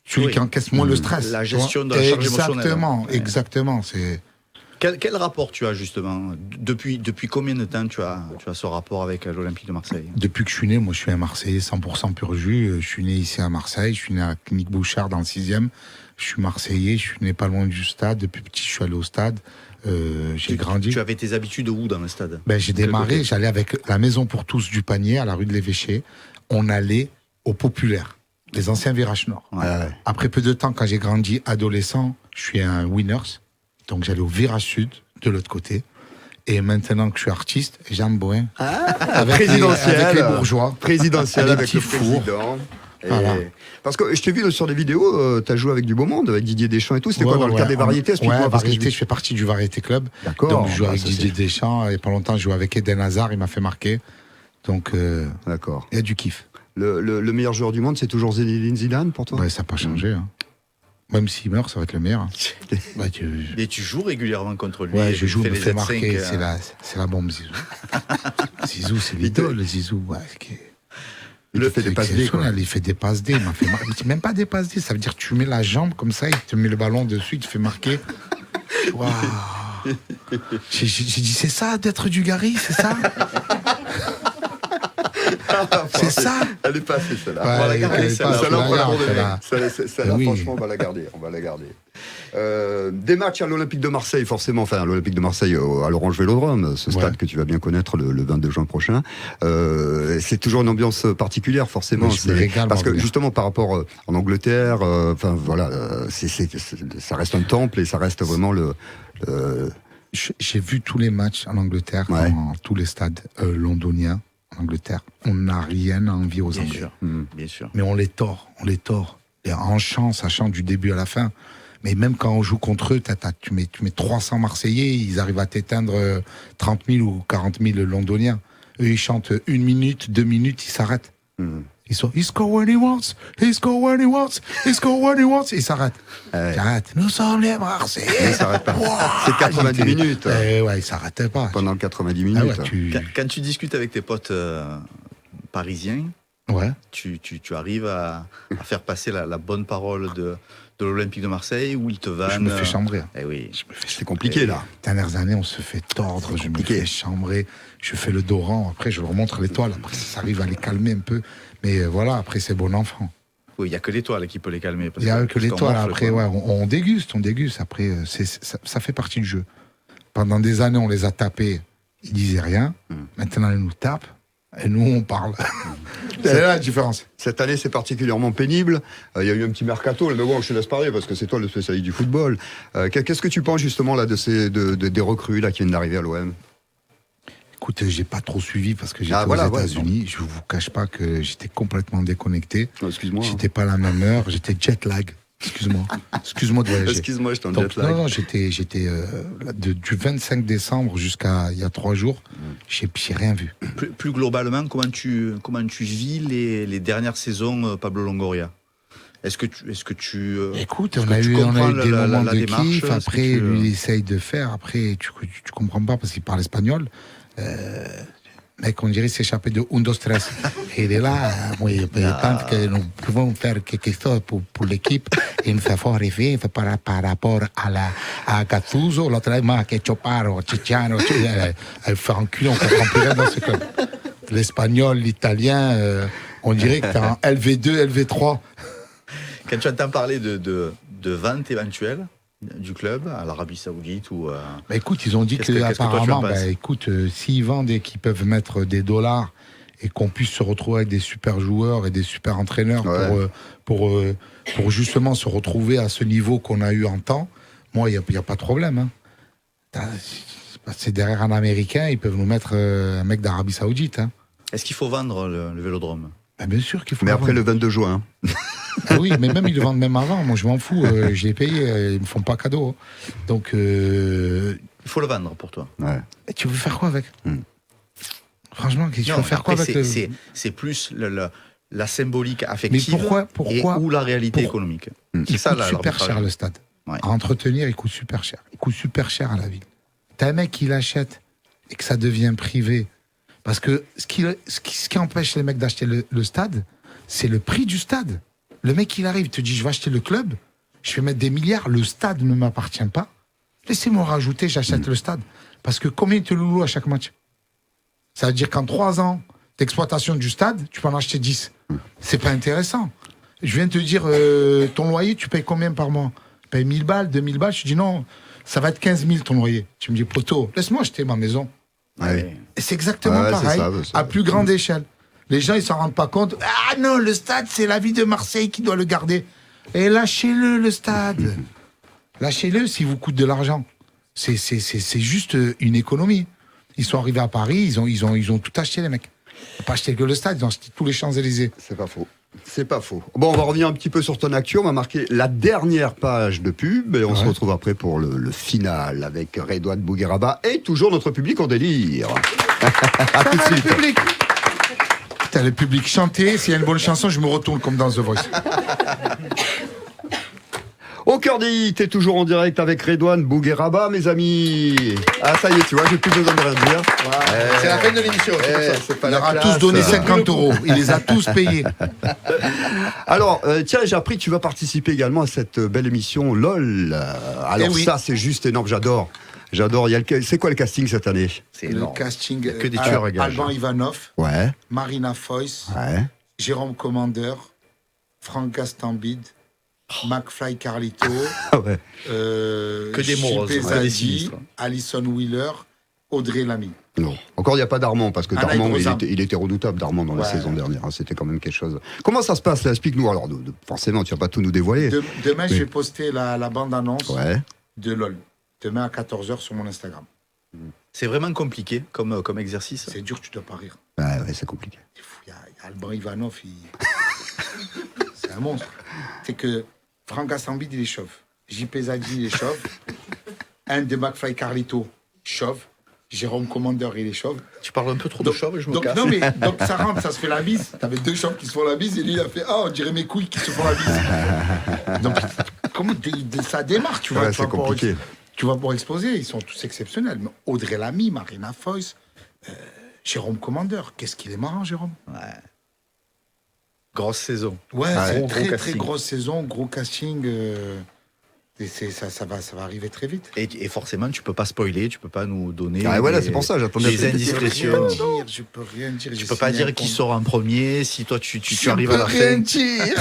S2: Celui qui encaisse moins le stress.
S3: La gestion de la charge émotionnelle.
S2: Exactement. C'est...
S3: Quel rapport tu as justement? Depuis combien de temps tu as ce rapport avec l'Olympique de Marseille?
S2: Depuis que je suis né, moi je suis un Marseillais 100% pur jus. Je suis né ici à Marseille, je suis né à Clinique Bouchard dans le 6e. Je suis Marseillais, je suis né pas loin du stade. Depuis petit, je suis allé au stade. J'ai grandi.
S3: Tu avais tes habitudes où dans le stade?
S2: J'ai démarré, j'allais avec la Maison pour tous du Panier à la rue de l'Évêché. On allait au Populaire, les anciens virages nord. Après peu de temps, quand j'ai grandi adolescent, je suis un Winners. Donc j'allais au virage sud, de l'autre côté. Et maintenant que je suis artiste, j'aime bien.
S1: présidentiel.
S2: Avec les bourgeois.
S1: Présidentiel avec
S2: le
S1: président.
S2: Voilà.
S1: Parce que je t'ai vu sur des vidéos, tu as joué avec du beau monde, avec Didier Deschamps et tout. C'était quoi dans le cadre des variétés? Explique-moi, parce que
S2: variété, je fais partie du Variété Club.
S1: D'accord.
S2: Donc je joue avec
S1: ça,
S2: Didier Deschamps. Et pas longtemps, je joue avec Eden Hazard, il m'a fait marquer. Donc
S1: D'accord.
S2: il y a du kiff.
S1: Le meilleur joueur du monde, c'est toujours Zinedine Zidane pour toi?
S2: Ouais, ça n'a pas changé. Hein. Même s'il meurt, ça va être le meilleur. Bah,
S3: Et tu joues régulièrement contre lui.
S2: Ouais,
S3: et
S2: je
S3: tu
S2: joue,
S3: fais
S2: il me
S3: les
S2: fait
S3: Z5,
S2: marquer. C'est la bombe, Zizou. Zizou, c'est l'idole, Zizou. Ouais,
S1: Il te fait des passes D, quoi.
S2: Il fait des passes D, il m'a fait marquer. Même pas des passes D, ça veut dire que tu mets la jambe comme ça, il te met le ballon dessus, il te fait marquer. Waouh. J'ai dit, c'est ça d'être du Gary, c'est ça? C'est ça?
S1: Elle est passée, celle-là.
S2: Ouais,
S3: on va la garder, celle-là.
S1: Celle-là, on va la
S2: celle-là.
S1: garder. Celle-là,
S2: Oui.
S1: franchement, on va la garder. On va la garder. Des matchs à l'Olympique de Marseille, forcément. Enfin, l'Olympique de Marseille à l'Orange Vélodrome, ce stade que tu vas bien connaître le 22 juin prochain. C'est toujours une ambiance particulière, forcément.
S2: Je me régale,
S1: parce que
S2: Marseille.
S1: justement, par rapport en Angleterre, enfin voilà, ça reste un temple et ça reste vraiment le.
S2: J'ai vu tous les matchs en Angleterre,
S1: Ouais.
S2: dans tous les stades londoniens en Angleterre. On n'a rien à envier aux
S3: Bien
S2: Anglais.
S3: sûr, bien sûr.
S2: Mais on les tord. Et en chant, ça chante du début à la fin. Mais même quand on joue contre eux, tu mets 300 Marseillais, ils arrivent à t'éteindre 30 000 ou 40 000 Londoniens. Eux, ils chantent 1 minute, 2 minutes, ils s'arrêtent. Ils sont, he score when he wants, he score when he wants, he score when he wants. Ils s'arrêtent.
S1: Ouais.
S2: Ils s'arrêtent. Nous sommes les Marseillais.
S1: Mais ça s'arrête pas. C'est 90 minutes.
S2: Ouais, ils s'arrêtaient pas.
S1: Pendant 90
S2: Ah
S1: minutes.
S2: ouais,
S3: Quand tu discutes avec tes potes parisiens,
S2: Ouais.
S3: tu arrives à faire passer la bonne parole de l'Olympique de Marseille où ils te vannent.
S2: Je me fais chambrer.
S3: Eh oui.
S1: C'est compliqué, là.
S2: Dernières années, on se fait tordre, je me
S1: compliqué.
S2: fais chambrer, je fais le dos rang, après je leur montre l'étoile, après ça arrive à les calmer un peu. Mais voilà, après c'est bon enfant.
S3: Oui, il n'y a que l'étoile qui peut les calmer.
S2: Il n'y a que
S3: parce qu'on
S2: l'étoile,
S3: morfle,
S2: après
S3: quoi.
S2: ouais, on déguste, après ça fait partie du jeu. Pendant des années, on les a tapés, ils disaient rien, maintenant ils nous tapent, et nous on parle. C'est là la différence.
S1: Cette année, c'est particulièrement pénible. Il y a eu un petit mercato, là, mais bon, je te laisse parler parce que c'est toi le spécialiste du football. Qu'est-ce que tu penses justement là des recrues là qui viennent d'arriver à l'OM?
S2: Écoute, j'ai pas trop suivi parce que j'étais
S1: voilà,
S2: aux États-Unis. Je vous cache pas que j'étais complètement déconnecté.
S1: Non, excuse-moi.
S2: J'étais pas à la même heure, j'étais jet lag. Excuse-moi de voyager.
S1: Excuse-moi, je t'en
S2: Donc,
S1: jet lag.
S2: non, j'étais du 25 décembre jusqu'à il y a 3 jours, j'ai rien vu.
S3: Plus globalement, comment tu vis les dernières saisons Pablo Longoria? Est-ce que tu
S2: Écoute,
S3: est-ce
S2: on
S3: que
S2: a
S3: tu
S2: eu
S3: comprends
S2: des
S3: la
S2: moments de
S3: démarche,
S2: kiff,
S3: est-ce que
S2: après
S3: tu,
S2: lui il essaye de faire, après tu comprends pas parce qu'il parle espagnol. Mec, on dirait s'échapper de 1, 2, 3. Et il est là, oui, je pense que nous pouvons faire quelque chose pour l'équipe. Il nous fait fort rêver par rapport à Gattuso, l'autre là, que Choparo, Cicciano, elle fait enculer, on comprend plus rien dans ce club. L'espagnol, l'italien, on dirait que t'es en LV2, LV3.
S3: quand tu entends parler de vente éventuelle du club à l'Arabie Saoudite ou
S2: Bah écoute, ils ont dit
S3: qu'est-ce que toi, tu en
S2: apparemment,
S3: penses
S2: écoute, s'ils vendent et qu'ils peuvent mettre des dollars et qu'on puisse se retrouver avec des super joueurs et des super entraîneurs pour justement se retrouver à ce niveau qu'on a eu en temps, moi, il n'y a pas de problème. Hein. C'est derrière un Américain, ils peuvent nous mettre un mec d'Arabie Saoudite. Hein.
S3: est-ce qu'il faut vendre le Vélodrome?
S2: Bah, bien sûr qu'il faut.
S1: Mais
S2: le
S1: après
S2: vendre.
S1: le 22 juin.
S2: Ah oui, mais même ils le vendent même avant. Moi, je m'en fous. Je l'ai payé. Ils me font pas cadeau. Donc.
S3: Il faut le vendre pour toi.
S1: Ouais.
S2: Et tu veux faire quoi avec Franchement, tu veux faire quoi
S3: après,
S2: avec
S3: c'est plus la symbolique affective
S2: pourquoi
S3: ou la réalité économique.
S2: Il
S3: C'est ça
S2: coûte
S3: là,
S2: super
S3: l'arbitrage.
S2: cher le stade.
S3: Ouais.
S2: À entretenir, il coûte super cher. Il coûte super cher à la ville. T'as un mec qui l'achète et que ça devient privé. Parce que ce qui empêche les mecs d'acheter le stade, c'est le prix du stade. Le mec, il arrive, il te dit, je vais acheter le club, je vais mettre des milliards, le stade ne m'appartient pas. Laissez-moi rajouter, j'achète le stade. Parce que combien te loulou à chaque match? Ça veut dire qu'en 3 ans d'exploitation du stade, tu peux en acheter 10. C'est pas intéressant. Je viens de te dire, ton loyer, tu payes combien par mois? Tu payes 1000 balles, 2000 balles. Je dis non, ça va être 15 000 ton loyer. Tu me dis, poteau, laisse-moi acheter ma maison.
S1: Ouais.
S2: Et c'est exactement
S1: Ouais, c'est
S2: pareil,
S1: ça, c'est
S2: à
S1: ça.
S2: plus grande échelle. Les gens, ils s'en rendent pas compte. Ah non, le stade, c'est la ville de Marseille qui doit le garder. Et lâchez-le, le stade. Lâchez-le s'il vous coûte de l'argent. C'est juste une économie. Ils sont arrivés à Paris, ils ont tout acheté, les mecs. Ils n'ont pas acheté que le stade, ils ont acheté tous les Champs-Élysées.
S1: C'est pas faux. C'est pas faux. Bon, on va revenir un petit peu sur ton actu. On va marquer la dernière page de pub et on se retrouve après pour le final avec Redouane Bougueraba et toujours notre public en délire. À tout de suite.
S2: T'as le public chanter. S'il y a une bonne chanson, je me retourne comme dans The Voice.
S1: Au cœur des hits, t'es toujours en direct avec Redouane Bougueraba, mes amis. Ah, ça y est, tu vois, j'ai plus besoin de rien dire.
S3: C'est la fin de l'émission.
S1: C'est pas
S2: Il
S1: la
S2: leur a
S1: classe.
S2: tous donné 50 €. Il les a tous payés.
S1: Alors, tiens, j'ai appris que tu vas participer également à cette belle émission LOL. Alors
S2: oui.
S1: ça, c'est juste énorme, j'adore. J'adore.
S2: C'est
S1: quoi le casting cette année?
S3: C'est
S2: Le
S3: énorme.
S2: casting.
S3: que des tueurs à gages.
S2: Alban Ivanov,
S1: Ouais,
S2: Marina Foïs,
S1: ouais.
S2: Jérôme Commander, Franck Gastambide, McFly Carlito,
S1: Ah ouais.
S3: Que des moroses,
S2: Chipé
S3: que des
S2: Zadi,
S3: sinistres.
S2: Alison Wheeler, Audrey Lamy.
S1: Non. Encore, il n'y a pas d'Armand, parce que
S2: Anaïs
S1: Darmand,
S2: Grosjean.
S1: il était redoutable, Darmand, dans la
S2: Ouais.
S1: saison dernière. Hein. C'était quand même quelque chose. Comment ça se passe, là? Explique-nous. Alors, forcément, tu vas pas tout nous dévoiler.
S2: Demain,
S1: Oui.
S2: je vais poster la bande-annonce
S1: Ouais.
S2: de LOL. Demain à 14h sur mon Instagram.
S3: C'est vraiment compliqué comme exercice.
S2: C'est dur, tu dois pas rire.
S1: Ouais, c'est compliqué.
S2: C'est fou, il y a Alban Ivanov, c'est un monstre. C'est que Franck Gastambide, il est chauve. JP Zadi, il est chauve. Un de McFly Carlito, chauve. Jérôme Commander, il est chauve.
S3: Tu parles un peu trop de chauve, je me casse.
S2: Donc ça rentre, ça se fait la bise. T'avais deux chauves qui se font la bise et lui, il a fait on dirait mes couilles qui se font la bise. Donc, comment ça démarre, tu vois,
S1: Ouais,
S2: tu
S1: c'est
S2: vas pouvoir
S1: compliqué.
S2: tu vas pouvoir exposer, ils sont tous exceptionnels. Mais Audrey Lamy, Marina Foïs, Jérôme Commander, qu'est-ce qu'il est marrant, Jérôme.
S3: Grosse saison.
S2: Ouais,
S1: Ah,
S2: c'est
S3: gros
S2: très
S3: casting.
S2: grosse saison, gros casting. Et ça va arriver très vite.
S3: Et forcément, tu peux pas spoiler, tu peux pas nous donner.
S1: Ah, voilà,
S3: des-
S1: c'est pour ça, j'attendais.
S3: des indiscrétions.
S2: Je peux rien dire.
S3: Tu peux pas dire qui sort en premier, si toi tu arrives à la
S2: Je peux rien
S3: fin.
S2: dire.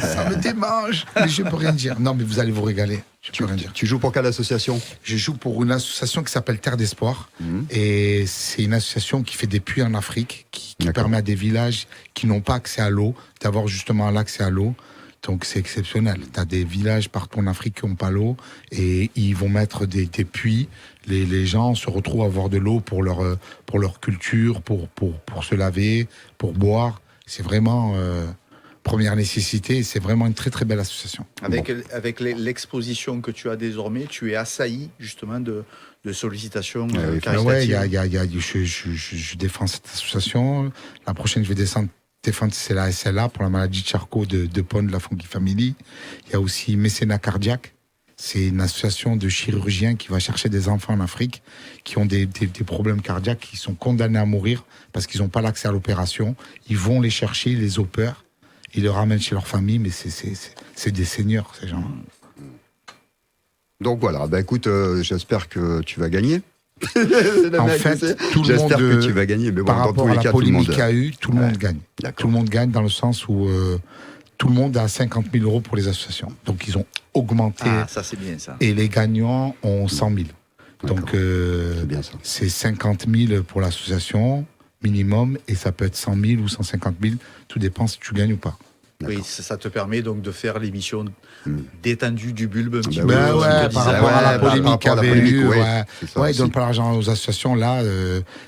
S2: Ça me démange. Mais je peux rien dire. Non, mais vous allez vous régaler. Je peux rien dire.
S1: Tu joues pour quelle association?
S2: Je joue pour une association qui s'appelle Terre d'Espoir.
S1: Mhm.
S2: Et c'est une association qui fait des puits en Afrique, qui
S1: D'accord.
S2: permet à des villages qui n'ont pas accès à l'eau, d'avoir justement l'accès à l'eau. Donc c'est exceptionnel. Tu as des villages partout en Afrique qui n'ont pas l'eau et ils vont mettre des puits. Les gens se retrouvent à avoir de l'eau pour leur culture, pour se laver, pour boire. C'est vraiment première nécessité. C'est vraiment une très très belle association.
S3: Avec l'exposition que tu as désormais, tu es assailli justement de sollicitations
S1: oui,
S2: Ouais,
S3: caritatives.
S2: je défends cette association. La prochaine, je vais défendre, c'est la SLA pour la maladie de Charcot de Pond, de la Funky Family. Il y a aussi Mécénat Cardiaque. C'est une association de chirurgiens qui va chercher des enfants en Afrique qui ont des problèmes cardiaques, qui sont condamnés à mourir parce qu'ils n'ont pas l'accès à l'opération. Ils vont les chercher, ils les opèrent, ils les ramènent chez leur famille, mais c'est des seigneurs, ces gens-là.
S1: Donc voilà, bah écoute, j'espère que tu vas gagner.
S2: En fait, tout le monde,
S1: j'espère que tu vas gagner, mais bon,
S2: par
S1: dans
S2: rapport
S1: tous
S2: à
S1: les
S2: la
S1: cas, tout le monde.
S2: polémique qu'il y a eu, tout le monde gagne.
S1: D'accord.
S2: Tout le monde gagne dans le sens où tout le monde a 50 000 € pour les associations. Donc ils ont augmenté
S3: Ah, ça c'est bien ça.
S2: et les gagnants ont 100 000. Donc
S1: C'est bien ça.
S2: c'est 50 000 pour l'association minimum et ça peut être 100 000 ou 150 000. Tout dépend si tu gagnes ou pas.
S3: Oui, ça te permet donc de faire l'émission détendue du bulbe un petit
S1: bah
S3: peu.
S1: oui,
S2: Ben
S1: on
S2: ouais,
S1: se
S2: par
S1: disait,
S2: rapport à la
S1: ouais, par
S2: polémique
S1: rapport
S2: qu'il y
S1: à la
S2: avait
S1: polémique,
S2: eu,
S1: ouais,
S2: ouais,
S1: c'est ça
S2: ils
S1: aussi.
S2: donnent pas l'argent aux associations. Là,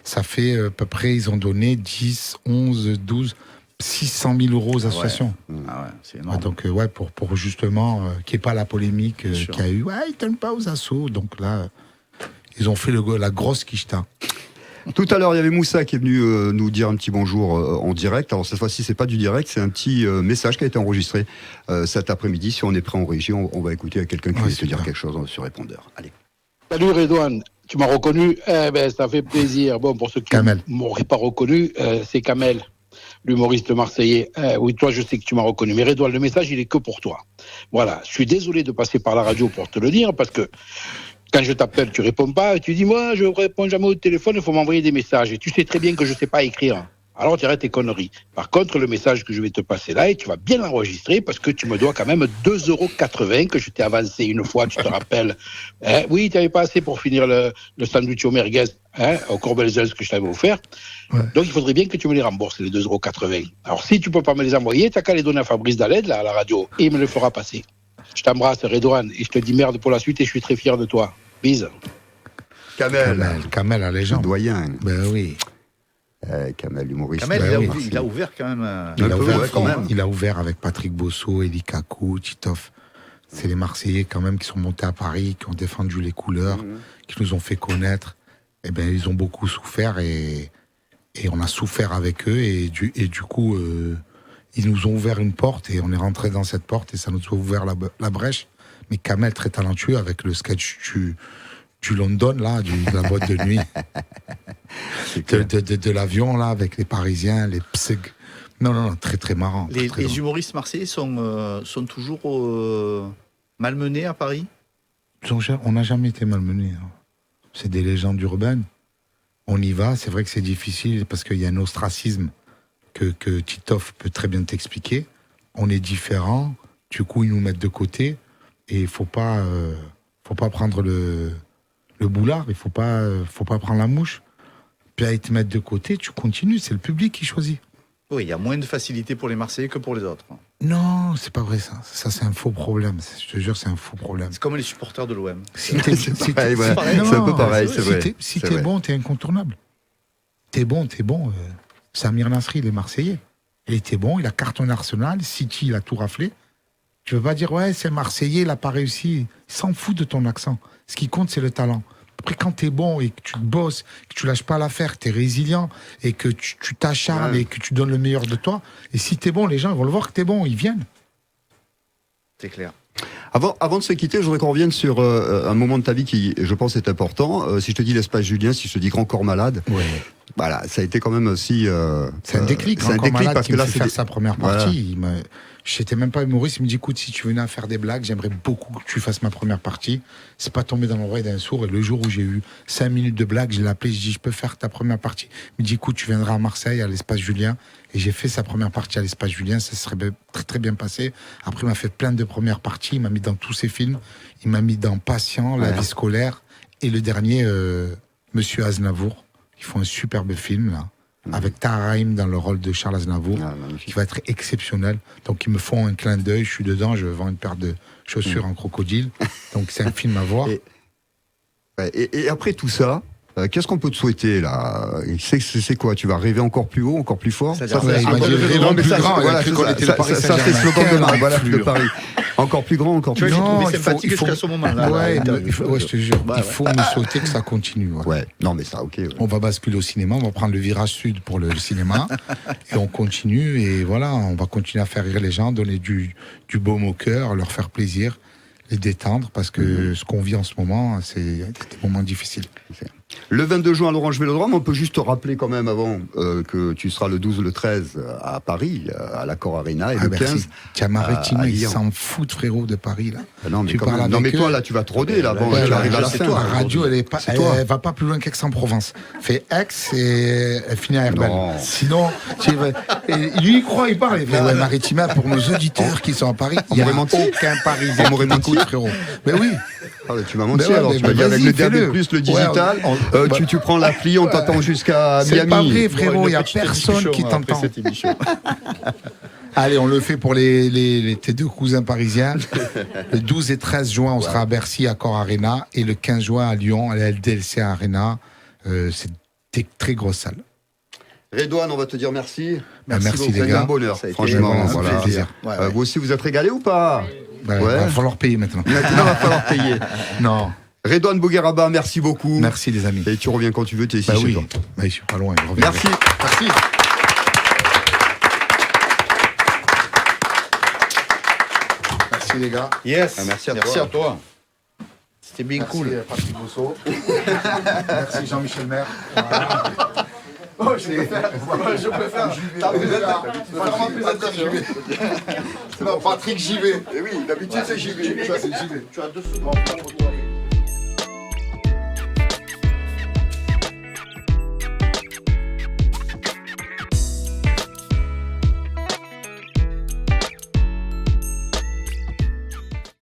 S2: ça fait à peu près, ils ont donné 10, 11, 12, 600 000 € aux associations.
S3: Ah ouais, c'est
S2: Ouais,
S3: énorme.
S2: donc, pour justement qu'il n'y ait pas la polémique
S3: Bien sûr.
S2: qu'il y a eu. Ouais, ils ne donnent pas aux assos. Donc là, ils ont fait la grosse quicheta.
S1: Tout à l'heure, il y avait Moussa qui est venu nous dire un petit bonjour en direct. Alors cette fois-ci, c'est pas du direct, c'est un petit message qui a été enregistré cet après-midi. Si on est prêt en régie, on va écouter quelqu'un qui
S2: Ouais,
S1: veut te dire
S2: super.
S1: quelque chose sur répondeur. Allez.
S6: Salut Redouane, tu m'as reconnu. Eh ben, ça fait plaisir. Bon, pour ceux qui
S2: Kamel.
S6: ne m'auraient pas reconnu, c'est Kamel, l'humoriste marseillais. Oui, toi, je sais que tu m'as reconnu. Mais Redouane, le message, il est que pour toi. Voilà, je suis désolé de passer par la radio pour te le dire, parce que quand je t'appelle, tu réponds pas. Et tu dis, moi, je réponds jamais au téléphone, il faut m'envoyer des messages. Et tu sais très bien que je ne sais pas écrire. Alors, tu arrêtes tes conneries. Par contre, le message que je vais te passer là, et tu vas bien l'enregistrer parce que tu me dois quand même 2,80 € que je t'ai avancé une fois, tu te rappelles. Oui, tu n'avais pas assez pour finir le sandwich au merguez au Corbelzels que je t'avais offert.
S2: Ouais.
S6: Donc, il faudrait bien que tu me les rembourses, les 2,80 €. Alors, si tu peux pas me les envoyer, tu n'as qu'à les donner à Fabrice Daled, là, à la radio, et il me le fera passer. Je t'embrasse, Redouane, et je te dis merde pour la suite, et je suis très fier de toi. Bise.
S1: Kamel,
S2: Kamel, la
S1: le
S2: légende.
S1: doyen.
S2: Ben oui.
S1: Kamel, humoriste.
S3: Kamel,
S2: Ben
S3: il a ouvert quand même.
S2: Il a ouvert avec Patrick Bosso, Eli Kakou, Titoff. C'est les Marseillais quand même qui sont montés à Paris, qui ont défendu les couleurs, qui nous ont fait connaître. Eh ben, ils ont beaucoup souffert et on a souffert avec eux et du coup, ils nous ont ouvert une porte et on est rentré dans cette porte et ça nous a ouvert la brèche. Mais Kamel, très talentueux avec le sketch du London, là, de la boîte de nuit. de l'avion, là, avec les Parisiens, les psig. Non, très, très marrant.
S3: Les humoristes marseillais sont toujours malmenés à Paris?
S2: On n'a jamais été malmenés. Hein. C'est des légendes urbaines. On y va, c'est vrai que c'est difficile parce qu'il y a un ostracisme que Titoff peut très bien t'expliquer. On est différents, du coup ils nous mettent de côté et il faut pas prendre le boulard, il faut pas prendre la mouche. Puis à te mettre de côté, tu continues, c'est le public qui choisit.
S3: Oui, il y a moins de facilité pour les Marseillais que pour les autres.
S2: Non, c'est pas vrai ça. Ça c'est un faux problème. Je te jure, c'est un faux problème.
S3: C'est comme les supporters de l'OM.
S1: C'est un peu pareil, c'est vrai.
S2: Si t'es bon, t'es incontournable. T'es bon. Samir Nasri, il est Marseillais. Il était bon, il a cartonné Arsenal, City, il a tout raflé. Tu veux pas dire, ouais, c'est Marseillais, il a pas réussi. Il s'en fout de ton accent. Ce qui compte, c'est le talent. Après, quand t'es bon et que tu bosses, que tu lâches pas l'affaire, que t'es résilient et que tu t'acharnes et que tu donnes le meilleur de toi, et si t'es bon, les gens ils vont le voir que t'es bon, ils viennent.
S3: C'est clair.
S1: Avant de se quitter, je voudrais qu'on revienne sur un moment de ta vie qui, je pense, est important. Si je te dis l'espace Julien, si je te dis Grand Corps Malade, voilà, ça a été quand même aussi...
S2: c'est un déclic,
S1: Grand Corps Malade
S2: parce que là, c'est faire sa première partie. Voilà. J'étais même pas humoriste, il me dit, écoute, si tu venais à faire des blagues, j'aimerais beaucoup que tu fasses ma première partie. C'est pas tombé dans l'oreille d'un sourd. Et le jour où j'ai eu 5 minutes de blague, je l'ai appelé, je dis, je peux faire ta première partie. Il me dit, écoute, tu viendras à Marseille, à l'espace Julien. Et j'ai fait sa première partie à l'espace Julien, ça serait très très bien passé. Après, il m'a fait plein de premières parties, il m'a mis dans tous ses films. Il m'a mis dans Patient, La vie scolaire, et le dernier, Monsieur Aznavour. Ils font un superbe film, là. Avec Tahar Rahim dans le rôle de Charles Aznavour, qui va être exceptionnel. Donc ils me font un clin d'œil, je suis dedans, je vends une paire de chaussures en crocodile. Donc c'est un film à voir.
S1: Et après tout ça, qu'est-ce qu'on peut te souhaiter là? C'est quoi? Tu vas rêver encore plus haut, encore plus fort?
S2: Ça, c'est le
S1: slogan de Marc, voilà, de Paris. Encore plus grand, encore plus
S3: grand. Tu vois, sympathique jusqu'à ce moment-là.
S2: Ouais, je te jure, il faut me souhaiter que ça continue. Voilà.
S1: Ouais, non mais ça, ok. Ouais.
S2: On va basculer au cinéma, on va prendre le virage sud pour le cinéma, et on continue, et voilà, on va continuer à faire rire les gens, donner du baume au cœur, leur faire plaisir, les détendre, parce que ce qu'on vit en ce moment, c'est des moments difficiles.
S1: Le 22 juin à l'Orange Vélodrome, on peut juste te rappeler quand même avant que tu seras le 12 ou le 13 à Paris, à l'Accor Arena, et le 15...
S2: Tiens, Maritime, ils s'en foutent, frérot, de Paris, là.
S1: Non, mais toi, là, tu vas te rôder, là, avant, tu arrives à la fin.
S2: La radio, elle va pas plus loin qu'Aix-en-Provence. Fait Aix et elle finit à Herbel. Sinon, lui, il croit, il parle. Ouais, Maritime, pour nos auditeurs qui sont à Paris, il n'y a aucun Parisien qui t'écoute, frérot. Mais oui.
S1: Tu m'as menti, alors tu vas dire avec le DAB+, le digital, tu prends l'appli, on t'attend jusqu'à Miami.
S2: C'est pas vrai, frérot, il n'y a personne qui t'entend. Allez, on le fait pour tes deux cousins parisiens. Le 12 et 13 juin, on sera à Bercy, Accor Arena, et le 15 juin à Lyon, à la LDLC Arena. C'est des très grosses salles.
S1: Redouane, on va te dire merci.
S2: Merci les gars.
S1: C'est un bonheur, franchement.
S2: Ça fait plaisir.
S1: Vous aussi, vous êtes régalés ou pas?
S2: Il va falloir payer maintenant.
S1: Maintenant, il va falloir payer.
S2: Non.
S1: Redouane Bougueraba, merci beaucoup.
S2: Merci les amis.
S1: Et tu reviens quand tu veux, tu es ici chez toi.
S2: Je suis pas loin.
S1: Merci.
S2: Merci les gars.
S3: Yes.
S1: Merci à toi.
S3: C'était bien cool.
S2: Merci Patrick Bosso. Merci Jean-Michel Maire. Je préfère. Non, Patrick JV.
S1: Eh oui, d'habitude c'est JV.
S2: Ça c'est JV. Tu as 2 secondes.